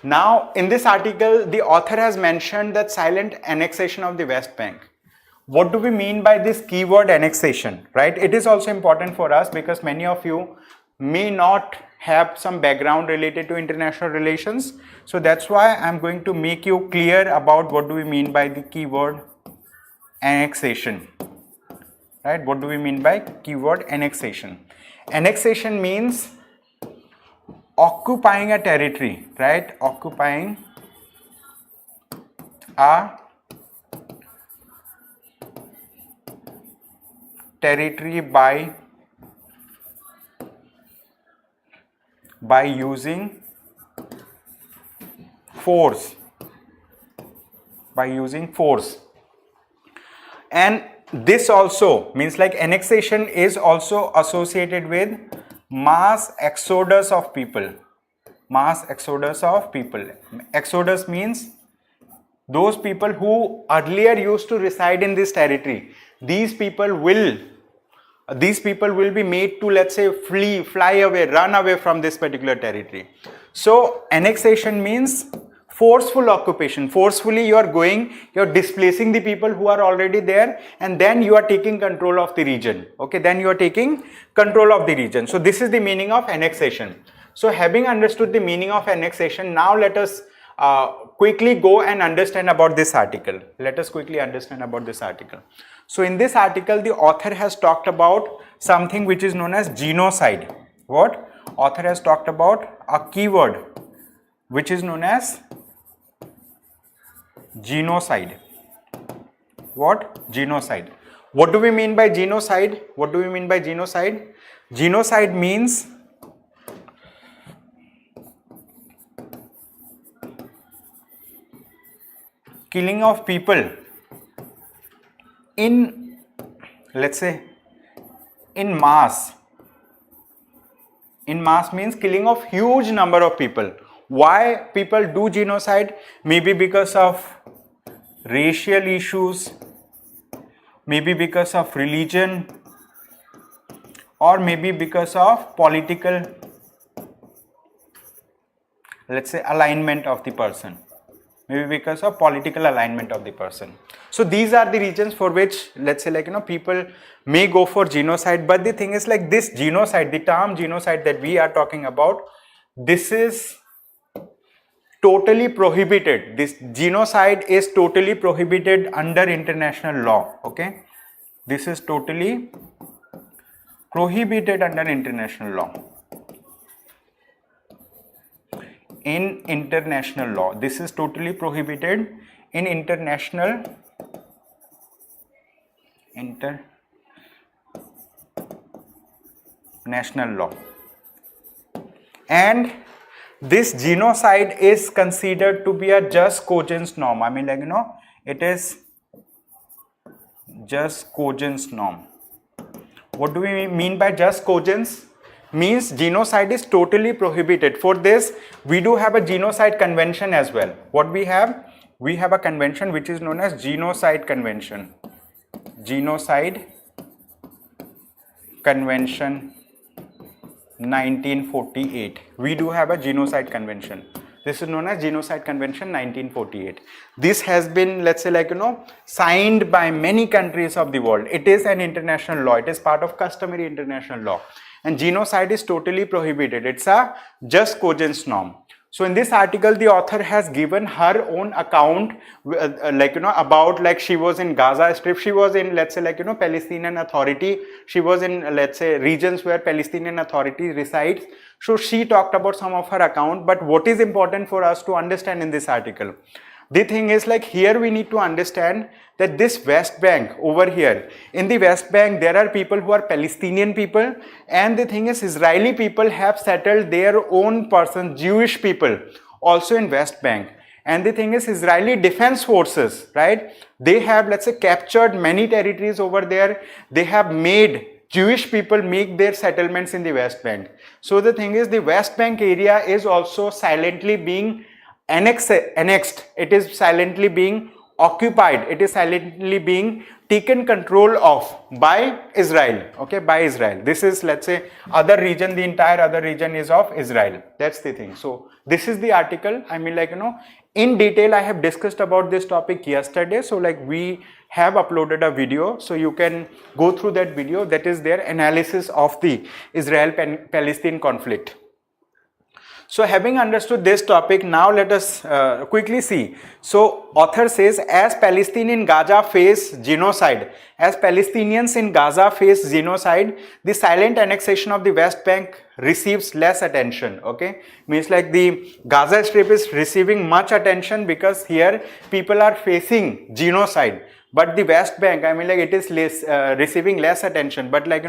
Now, in this article, the author has mentioned that silent annexation of the West Bank. What do we mean by this keyword annexation, right? It is also important for us because many of you may not have some background related to international relations. So that's why I'm going to make you clear about what do we mean by the keyword annexation, right? What do we mean by keyword annexation? Annexation means occupying a territory, right? Occupying a territory by using force, and this also means like annexation is also associated with mass exodus of people. Exodus means those people who earlier used to reside in this territory, these people will be made to, let's say, fly away, run away from this particular territory. So annexation means forceful occupation. Forcefully you're displacing the people who are already there, and then you are taking control of the region. Okay, So this is the meaning of annexation. So having understood the meaning of annexation, now let us quickly go and understand about this article. So in this article, the author has talked about something which is known as genocide. What? Author has talked about a keyword which is known as genocide. What? Genocide. What do we mean by genocide? Genocide means killing of people in, let's say, in mass. In mass means killing of huge number of people. Why people do genocide? Maybe because of racial issues, maybe because of religion, or maybe because of political, let's say, alignment of the person. So these are the reasons for which, let's say, people may go for genocide. But the thing is, like, this genocide, the term genocide that we are talking about, this is totally prohibited. This genocide is totally prohibited under international law. Okay, this is totally prohibited under international law. In international law, this is totally prohibited in international law. And this genocide is considered to be a just cogence norm. I mean, it is just cogence norm. What do we mean by just cogence? Means genocide is totally prohibited. For this, we do have a genocide convention as well. What we have? We have a convention which is known as Genocide Convention. Genocide Convention 1948. We do have a genocide convention. This is known as Genocide Convention 1948. This has been, let's say, signed by many countries of the world. It is an international law. It is part of customary international law. And genocide is totally prohibited. It's a just cogence norm. So in this article, the author has given her own account, about, she was in Gaza Strip, she was in, let's say, Palestinian Authority, she was in, let's say, regions where Palestinian Authority resides. So she talked about some of her account. But what is important for us to understand in this article? the thing is like here we need to understand that this West Bank over here, in the West Bank there are people who are Palestinian people, and the thing is Israeli people have settled their own person, Jewish people also in West Bank. And the thing is Israeli defense forces, right, they have, let's say, captured many territories over there. They have made Jewish people make their settlements in the West Bank. So the thing is the West Bank area is also silently being annexed. It is silently being occupied. It is silently being taken control of by Israel. Okay, by Israel. This is, let's say, other region, the entire other region is of Israel. That's the thing. So this is the article. I mean, like, in detail I have discussed about this topic yesterday. So like we have uploaded a video, so you can go through that video. That is their analysis of the Israel-Palestine conflict. So having understood this topic, now let us quickly see. So author says, as Palestine in Gaza face genocide, as Palestinians in Gaza face genocide, the silent annexation of the West Bank receives less attention. Okay, means like the Gaza Strip is receiving much attention because here people are facing genocide. But the West Bank, I mean, like, it is receiving less attention. But like,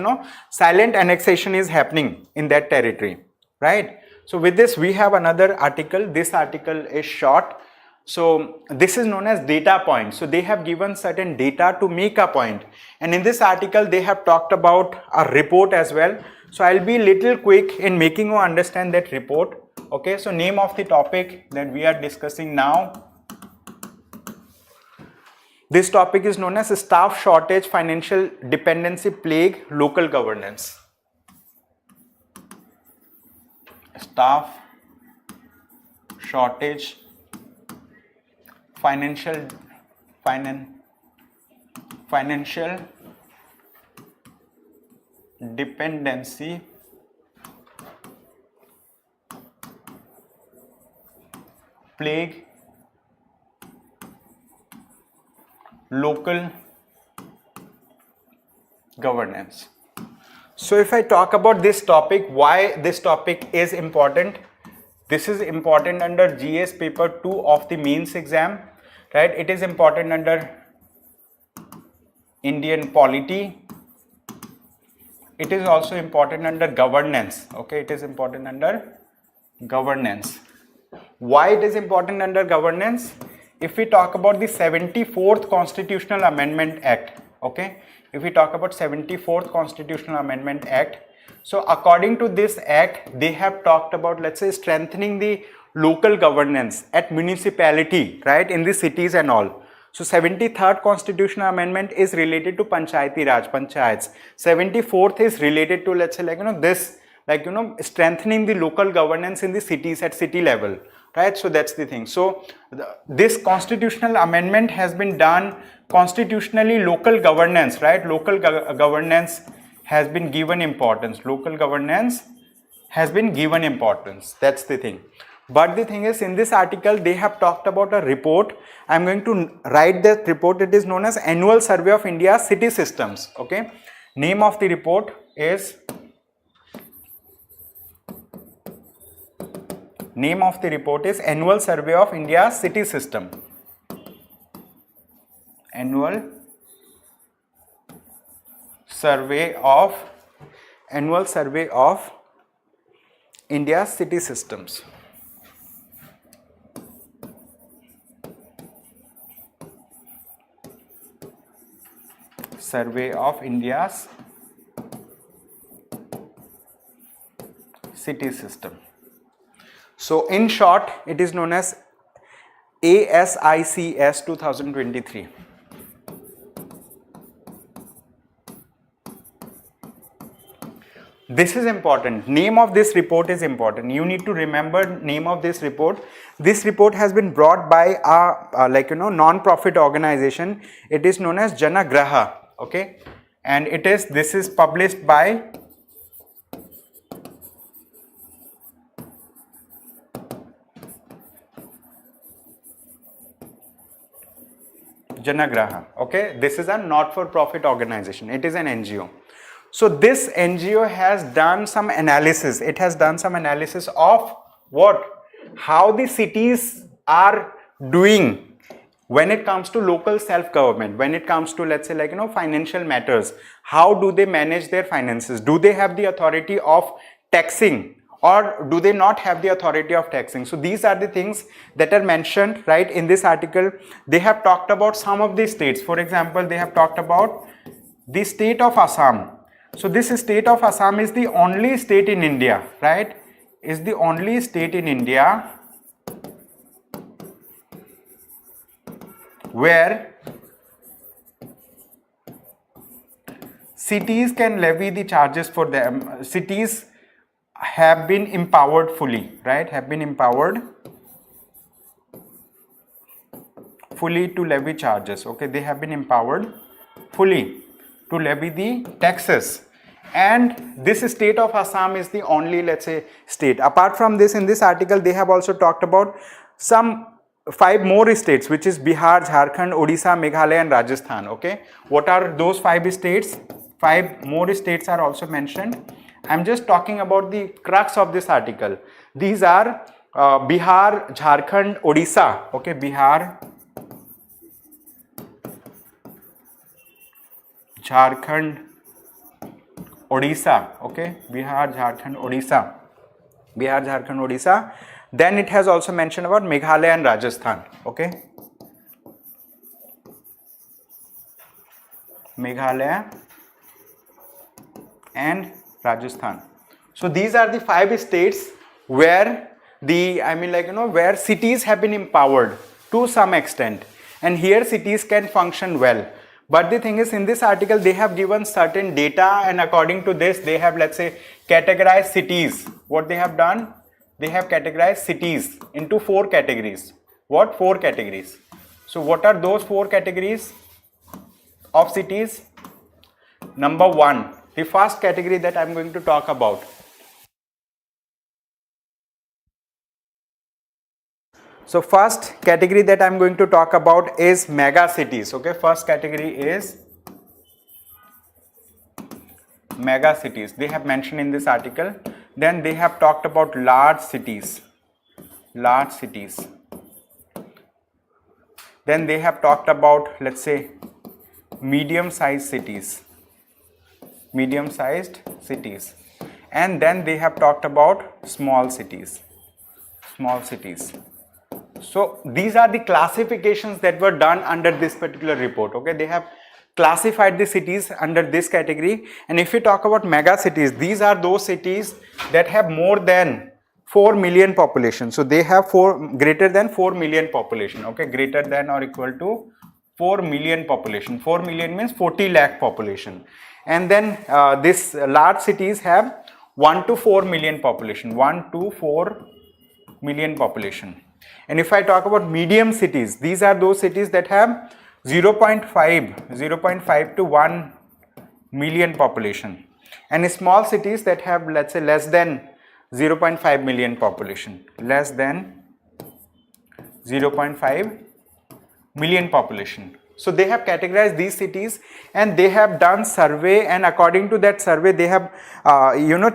silent annexation is happening in that territory, right? So with this, we have another article. This article is short. So this is known as data points. So they have given certain data to make a point. And in this article, they have talked about a report as well. So I'll be little quick in making you understand that report. Okay, so name of the topic that we are discussing now. This topic is known as staff shortage, financial dependency plague, local governance. Staff shortage, financial dependency, plague, local governance. So if I talk about this topic, why this topic is important, this is important under GS paper 2 of the mains exam, right? It is important under Indian polity. It is also important under governance. Okay, it is important under governance. Why it is important under governance? If we talk about the 74th Constitutional Amendment Act, okay, if we talk about 74th Constitutional Amendment Act, so according to this act, they have talked about, let's say, strengthening the local governance at municipality, right, in the cities and all. So 73rd Constitutional Amendment is related to Panchayati Raj, Panchayats. 74th is related to, let's say, like, this, like, strengthening the local governance in the cities at city level. Right, so that's the thing. So this constitutional amendment has been done constitutionally. Local governance, right? Local governance has been given importance. Local governance has been given importance. That's the thing. But the thing is, in this article, they have talked about a report. I'm going to write that report. It is known as Annual Survey of India's City Systems. Okay. Name of the report is Annual Survey of India's City System. Annual Survey of India's City Systems. Survey of India's City System. So in short, it is known as ASICS 2023. This is important. Name of this report is important. You need to remember name of this report. This report has been brought by a non-profit organization. It is known as Janagraha. Okay, and this is published by Janagraha. Okay, this is a not-for-profit organization. It is an NGO. So this NGO has done some analysis. It has done some analysis of what? How the cities are doing when it comes to local self-government, when it comes to, let's say, like, financial matters, how do they manage their finances? Do they have the authority of taxing, or do they not have the authority of taxing? So these are the things that are mentioned, right, in this article. They have talked about some of the states. For example, they have talked about the state of Assam. So this state of Assam is the only state in India, right, is the only state in India where cities can levy the charges for them. Cities have been empowered fully, right, have been empowered fully to levy charges. Okay, they have been empowered fully to levy the taxes, and this state of Assam is the only, let's say, state. Apart from this, in this article they have also talked about some 5 more states, which is Bihar, Jharkhand, Odisha, Meghalaya and Rajasthan. Okay, what are those 5 states? 5 more states are also mentioned. I'm just talking about the crux of this article. These are Bihar, Jharkhand, Odisha. Okay, Bihar, Jharkhand, Odisha. Okay, Bihar, Jharkhand, Odisha. Bihar, Jharkhand, Odisha. Then it has also mentioned about Meghalaya and Rajasthan. Okay, Meghalaya and Rajasthan. So these are the 5 states where the, where cities have been empowered to some extent, and here cities can function well. But the thing is, in this article they have given certain data, and according to this they have, let's say, categorized cities. What they have done? They have categorized cities into 4 categories. What? 4 categories. So what are those 4 categories of cities? Number 1, the first category that I'm going to talk about. So first category that I'm going to talk about is mega cities. Okay, first category is mega cities. They have mentioned in this article. Then they have talked about large cities. Large cities. Then they have talked about, let's say, medium-sized cities. Medium-sized cities. And then they have talked about small cities. Small cities. So these are the classifications that were done under this particular report. Okay, they have classified the cities under this category. And if we talk about mega cities, these are those cities that have more than 4 million population. So they have greater than 4 million population. Okay, greater than or equal to 4 million population. 4 million means 40 lakh population. And then this large cities have 1 to 4 million population. 1 to 4 million population. And if I talk about medium cities, these are those cities that have 0.5 to 1 million population, and small cities that have, let's say, less than 0.5 million population, less than 0.5 million population. So they have categorized these cities, and they have done survey, and according to that survey they have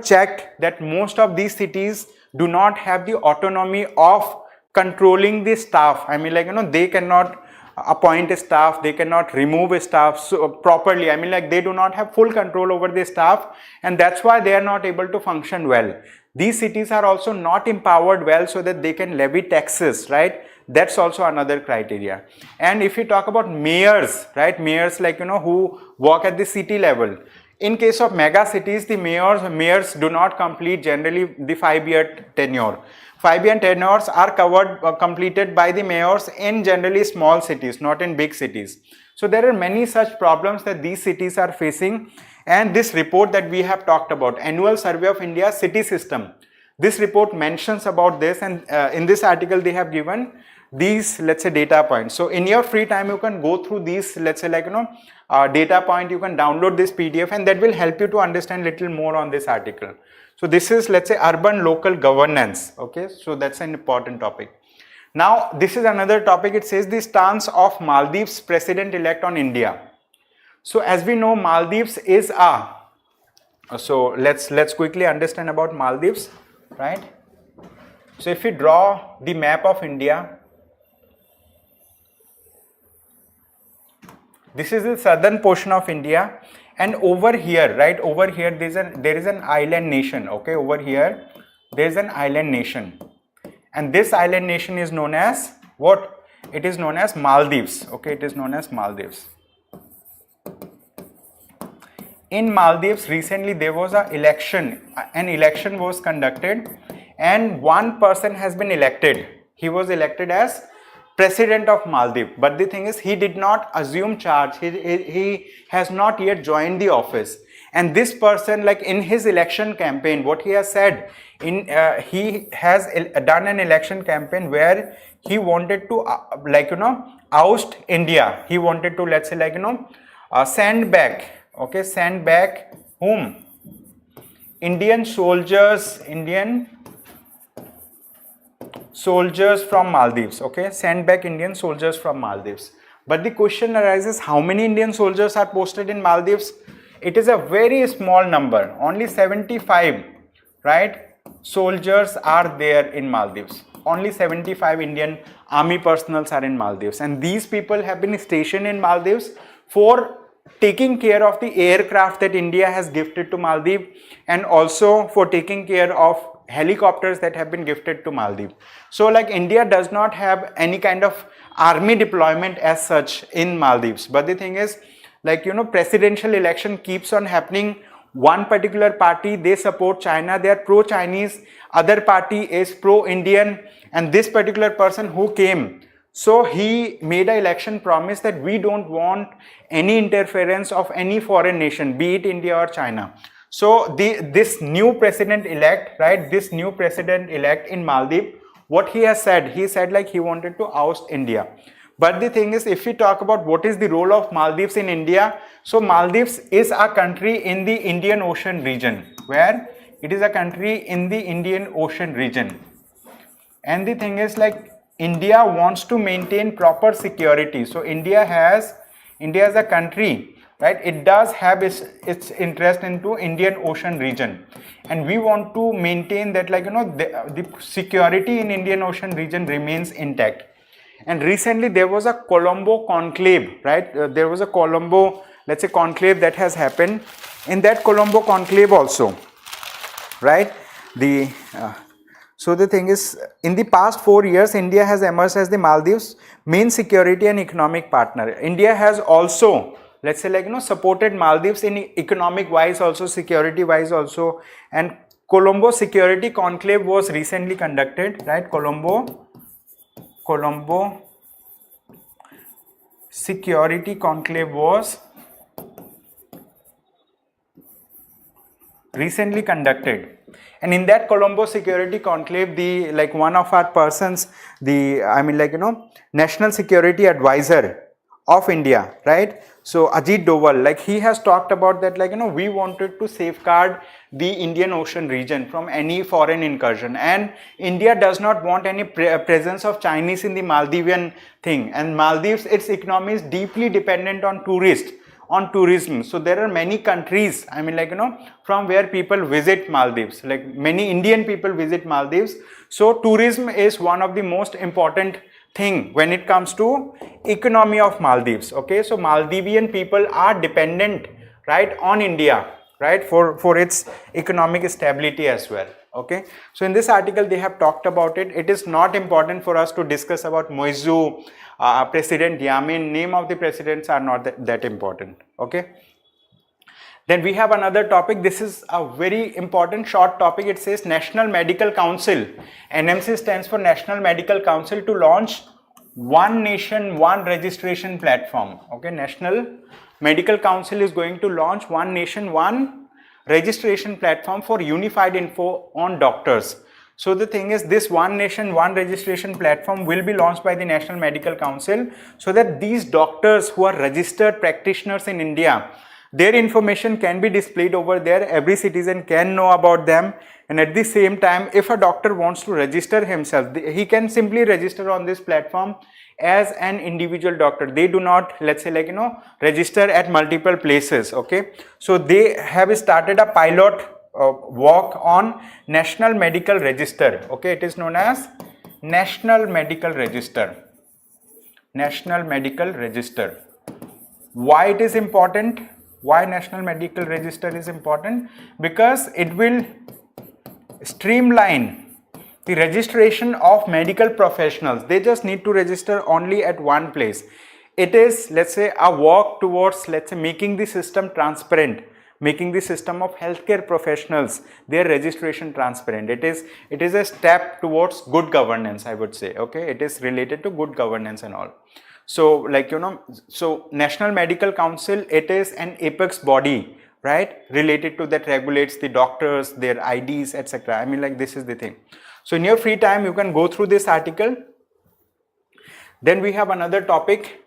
checked that most of these cities do not have the autonomy of controlling the staff. They cannot appoint a staff, they cannot remove a staff properly. They do not have full control over the staff, and that's why they are not able to function well. These cities are also not empowered well so that they can levy taxes, right? That's also another criteria. And if you talk about mayors, right, mayors who work at the city level, in case of mega cities, the mayors do not complete generally the 5-year tenure. 5-year tenures are completed by the mayors in generally small cities, not in big cities. So there are many such problems that these cities are facing, and this report that we have talked about, Annual Survey of India's City System, this report mentions about this, and in this article they have given these, let's say, data points. So in your free time you can go through these, let's say, data point. You can download this PDF, and that will help you to understand little more on this article. So this is, let's say, urban local governance. Okay, so that's an important topic. Now this is another topic. It says the stance of Maldives President-elect on India. So as we know, Maldives is so let's quickly understand about Maldives, right? So if we draw the map of India, This is the southern portion of India, and over here, right over here, there is an island nation. Okay, over here there is an island nation, and this island nation is known as what? It is known as Maldives. Okay, it is known as Maldives. In Maldives, recently there was an election was conducted, and one person has been elected. He was elected as president of Maldives, but the thing is, he did not assume charge. He has not yet joined the office, and this person, like in his election campaign, what he has said, he has done an election campaign where he wanted to oust India. He wanted to, let's say, send back, okay, send back whom? Indian soldiers from Maldives. Okay, send back Indian soldiers from Maldives. But the question arises, how many Indian soldiers are posted in Maldives? It is a very small number, only 75, right? Soldiers are there in Maldives. Only 75 Indian army personnel are in Maldives, and these people have been stationed in Maldives for taking care of the aircraft that India has gifted to Maldives, and also for taking care of helicopters that have been gifted to Maldives. So like India does not have any kind of army deployment as such in Maldives, but the thing is, presidential election keeps on happening. One particular party, they support China, they are pro-Chinese, other party is pro-Indian, and this particular person who came, so he made an election promise that we don't want any interference of any foreign nation, be it India or China. So this new president-elect, right, this new president-elect in Maldives, what he has said, he said like he wanted to oust India. But the thing is, if we talk about what is the role of Maldives in India, so Maldives is a country in the Indian Ocean region, where it is a country in the Indian Ocean region. And the thing is, like, India wants to maintain proper security. So India as a country, right, it does have its interest into Indian Ocean region, and we want to maintain that, the security in Indian Ocean region remains intact. And recently there was a Colombo conclave, right? There was a Colombo, let's say, conclave that has happened. In that Colombo conclave also, right, so the thing is, in the past 4 years, India has emerged as the Maldives' main security and economic partner. India has also, let's say, supported Maldives in economic wise also, security wise also. And Colombo Security Conclave was recently conducted, right? Colombo Security Conclave was recently conducted, and in that Colombo Security Conclave, one of our persons, National Security Advisor of India, right? So Ajit Doval, he has talked about that, we wanted to safeguard the Indian Ocean region from any foreign incursion, and India does not want any presence of Chinese in the Maldivian thing. And Maldives, its economy is deeply dependent on tourism. So there are many countries, from where people visit Maldives, like many Indian people visit Maldives. So tourism is one of the most important thing when it comes to economy of Maldives. Okay, so Maldivian people are dependent, right, on India, right, for its economic stability as well. Okay, so in this article they have talked about it. It is not important for us to discuss about Moizu, President Yamin. Name of the presidents are not that important. Okay, then we have another topic. This is a very important short topic. It says National Medical Council, NMC stands for National Medical Council, to launch One Nation, One Registration platform. Okay, National Medical Council is going to launch One Nation, One Registration platform for unified info on doctors. So the thing is, this One Nation, One Registration platform will be launched by the National Medical Council, so that these doctors who are registered practitioners in India, their information can be displayed over there. Every citizen can know about them, and at the same time, if a doctor wants to register himself, he can simply register on this platform as an individual doctor. They do not, let's say, register at multiple places. Okay, so they have started a pilot work on National Medical Register. Okay, it is known as National Medical Register. National Medical Register. Why it is important? Why National Medical Register is important? Because it will streamline the registration of medical professionals. They just need to register only at one place. It is, let's say, a walk towards, let's say, making the system transparent, making the system of healthcare professionals, their registration transparent. It is a step towards good governance, I would say. Okay, it is related to good governance and all. So, like, you know, so National Medical Council, it is an apex body, right, related to that, regulates the doctors, their IDs, etc. I mean, like, this is the thing. So in your free time, you can go through this article. Then we have another topic.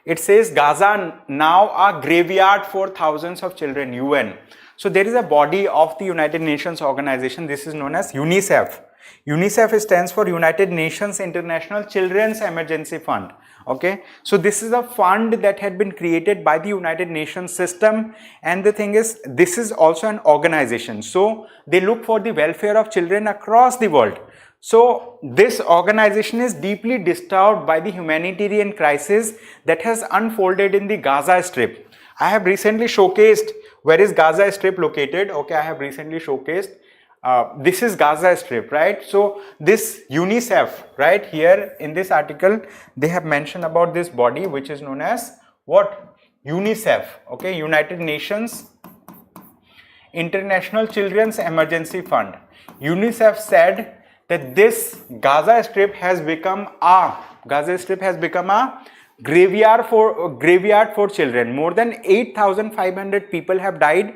It says Gaza now a graveyard for thousands of children, UN. So there is a body of the United Nations organization. This is known as UNICEF. UNICEF stands for United Nations International Children's Emergency Fund. Okay, so this is a fund that had been created by the United Nations system, and the thing is, this is also an organization. So they look for the welfare of children across the world. So this organization is deeply disturbed by the humanitarian crisis that has unfolded in the Gaza Strip. I have recently showcased where is Gaza Strip located. Okay, I have recently showcased. This is Gaza Strip, right? So this UNICEF, right, here in this article, they have mentioned about this body which is known as what? UNICEF, okay, United Nations International Children's Emergency Fund. UNICEF said that this Gaza Strip has become a graveyard for children. More than 8,500 people have died,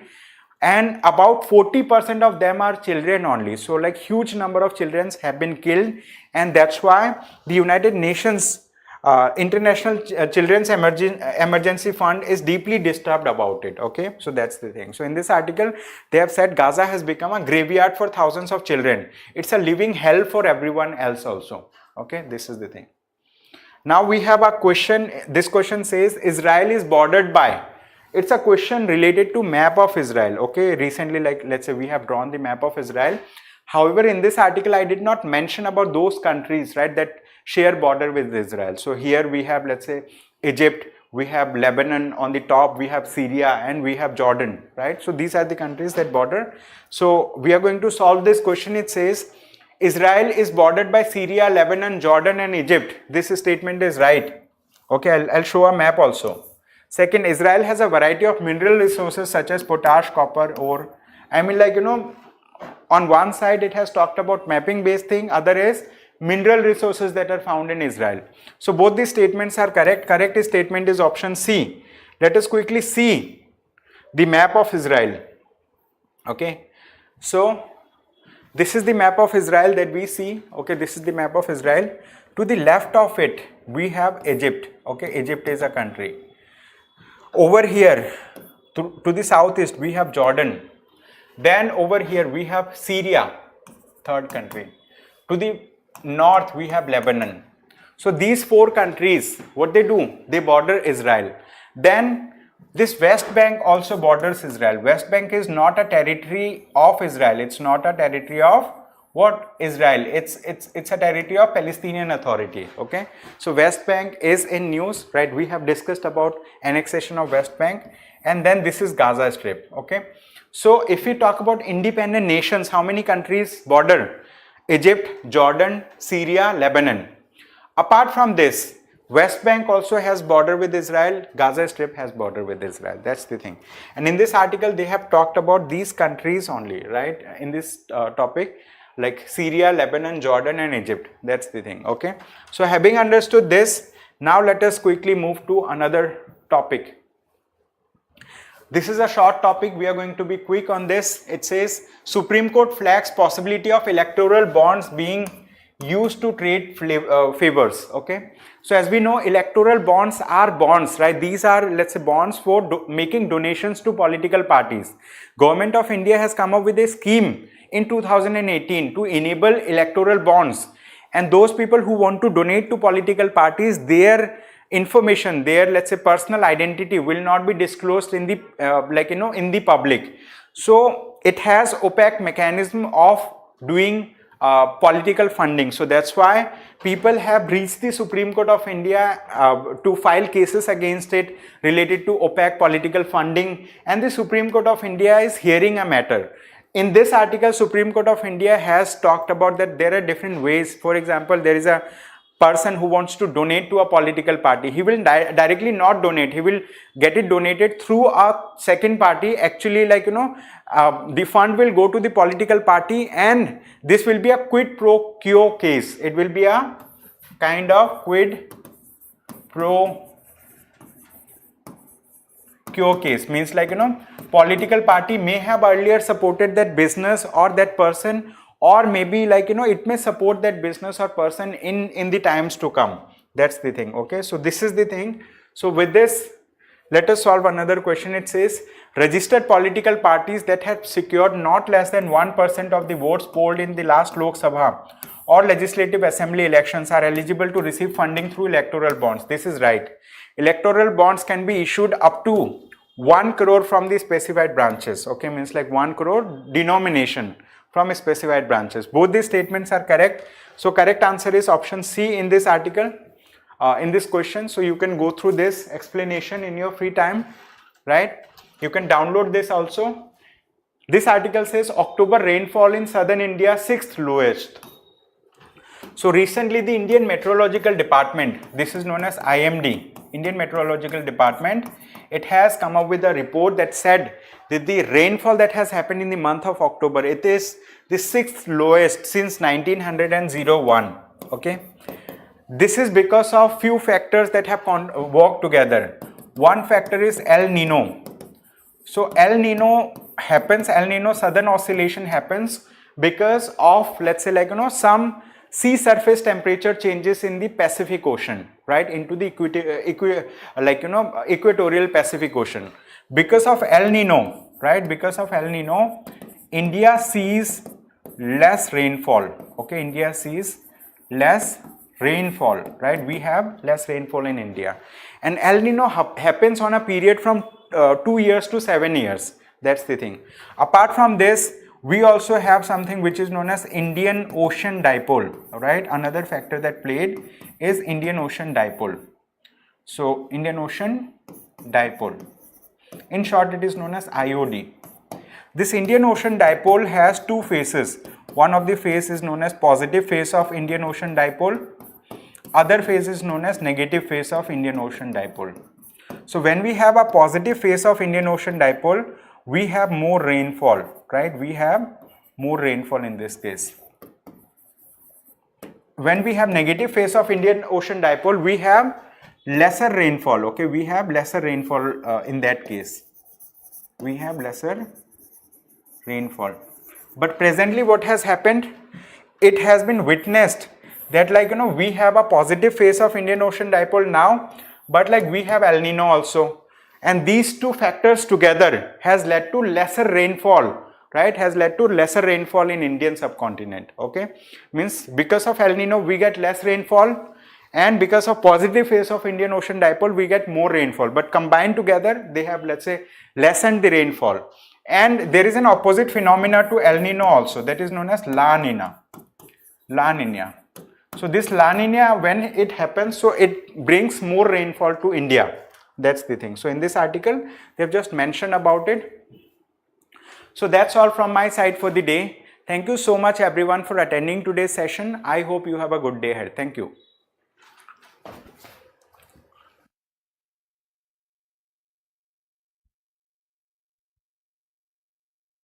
and about 40% of them are children only. So like huge number of children have been killed, and that's why the United Nations International Children's Emergency Fund is deeply disturbed about it. Okay, so that's the thing. So in this article, they have said Gaza has become a graveyard for thousands of children. It's a living hell for everyone else also. Okay, this is the thing. Now we have a question. This question says Israel is bordered by. It's a question related to map of Israel. Okay, recently, like, let's say we have drawn the map of Israel. However, in this article, I did not mention about those countries, right, that share border with Israel. So here we have, let's say, Egypt, we have Lebanon on the top, we have Syria, and we have Jordan, right? So these are the countries that border. So we are going to solve this question. It says Israel is bordered by Syria, Lebanon, Jordan, and Egypt. This statement is right. Okay, I'll show a map also. Second, Israel has a variety of mineral resources such as potash, copper, ore. I mean, like, you know, on one side it has talked about mapping based thing, other is mineral resources that are found in Israel. So both these statements are correct. Correct statement is option C. Let us quickly see the map of Israel. Okay, so this is the map of Israel that we see. Okay, this is the map of Israel. To the left of it we have Egypt. Okay, Egypt is a country. Over here to the southeast we have Jordan. Then over here we have Syria, third country. To the north we have Lebanon. So these four countries, what they do? They border Israel. Then this West Bank also borders Israel. West Bank is not a territory of Israel. It's not a territory of what? Israel. It's a territory of Palestinian Authority. Okay. So West Bank is in news, right? We have discussed about annexation of West Bank, and then this is Gaza Strip. Okay. So if we talk about independent nations, how many countries border? Egypt, Jordan, Syria, Lebanon. Apart from this, West Bank also has border with Israel. Gaza Strip has border with Israel. That's the thing. And in this article, they have talked about these countries only, right? In this topic, like Syria, Lebanon, Jordan, and Egypt. That's the thing. Okay. So having understood this, now let us quickly move to another topic. This is a short topic. We are going to be quick on this. It says Supreme Court flags possibility of electoral bonds being used to trade favors. Okay. So as we know, electoral bonds are bonds, right? These are, let's say, bonds for making donations to political parties. Government of India has come up with a scheme in 2018 to enable electoral bonds, and those people who want to donate to political parties, their information, their, let's say, personal identity will not be disclosed in the in the public. So it has opaque mechanism of doing political funding. So that's why people have reached the Supreme Court of India to file cases against it related to opaque political funding, and the Supreme Court of India is hearing a matter. In this article, Supreme Court of India has talked about that there are different ways. For example, there is a person who wants to donate to a political party. He will directly not donate. He will get it donated through a second party. Actually, like, the fund will go to the political party, and this will be a quid pro quo case. It will be a kind of quid pro quo case. Means, like, political party may have earlier supported that business or that person, or maybe, like, it may support that business or person in the times to come. That's the thing. Okay, so this is the thing. So with this, let us solve another question. It says registered political parties that have secured not less than 1% of the votes polled in the last Lok Sabha or legislative assembly elections are eligible to receive funding through electoral bonds. This is right. Electoral bonds can be issued up to 1 crore from the specified branches. Okay, means like 1 crore denomination from specified branches. Both these statements are correct. So correct answer is option C in this article, in this question. So you can go through this explanation in your free time, right? You can download this also. This article says October rainfall in southern India 6th lowest. So recently the Indian Meteorological Department, this is known as IMD, Indian Meteorological Department, it has come up with a report that said that the rainfall that has happened in the month of October, it is the 6th lowest since 1901. Okay, this is because of few factors that have worked together. One factor is El Nino. So El Nino happens, El Nino southern oscillation happens because of, let's say, like, some sea surface temperature changes in the Pacific Ocean, right, into the equatorial Pacific Ocean. Because of El Nino, right, because of El Nino, India sees less rainfall. Okay, India sees less rainfall, right? We have less rainfall in India, and El Nino happens on a period from 2 years to 7 years. That's the thing. Apart from this, we also have something which is known as Indian Ocean Dipole, right? Another factor that played is Indian Ocean Dipole. So Indian Ocean Dipole, in short it is known as IOD. This Indian Ocean Dipole has two phases. One of the phase is known as positive phase of Indian Ocean Dipole. Other phase is known as negative phase of Indian Ocean Dipole. So when we have a positive phase of Indian Ocean Dipole, we have more rainfall, right? We have more rainfall in this case. When we have negative phase of Indian Ocean Dipole, we have lesser rainfall. Okay, we have lesser rainfall in that case. We have lesser rainfall. But presently what has happened, it has been witnessed that, like, we have a positive phase of Indian Ocean Dipole now, but like we have El Nino also, and these two factors together has led to lesser rainfall, right? Has led to lesser rainfall in Indian subcontinent. Okay, means because of El Nino we get less rainfall, and because of positive phase of Indian Ocean Dipole we get more rainfall, but combined together they have, let's say, lessened the rainfall. And there is an opposite phenomena to El Nino also, that is known as La Nina. La Nina. So this La Nina, when it happens, so it brings more rainfall to India. That's the thing. So in this article they have just mentioned about it. So that's all from my side for the day. Thank you so much everyone for attending today's session. I hope you have a good day ahead. Thank you.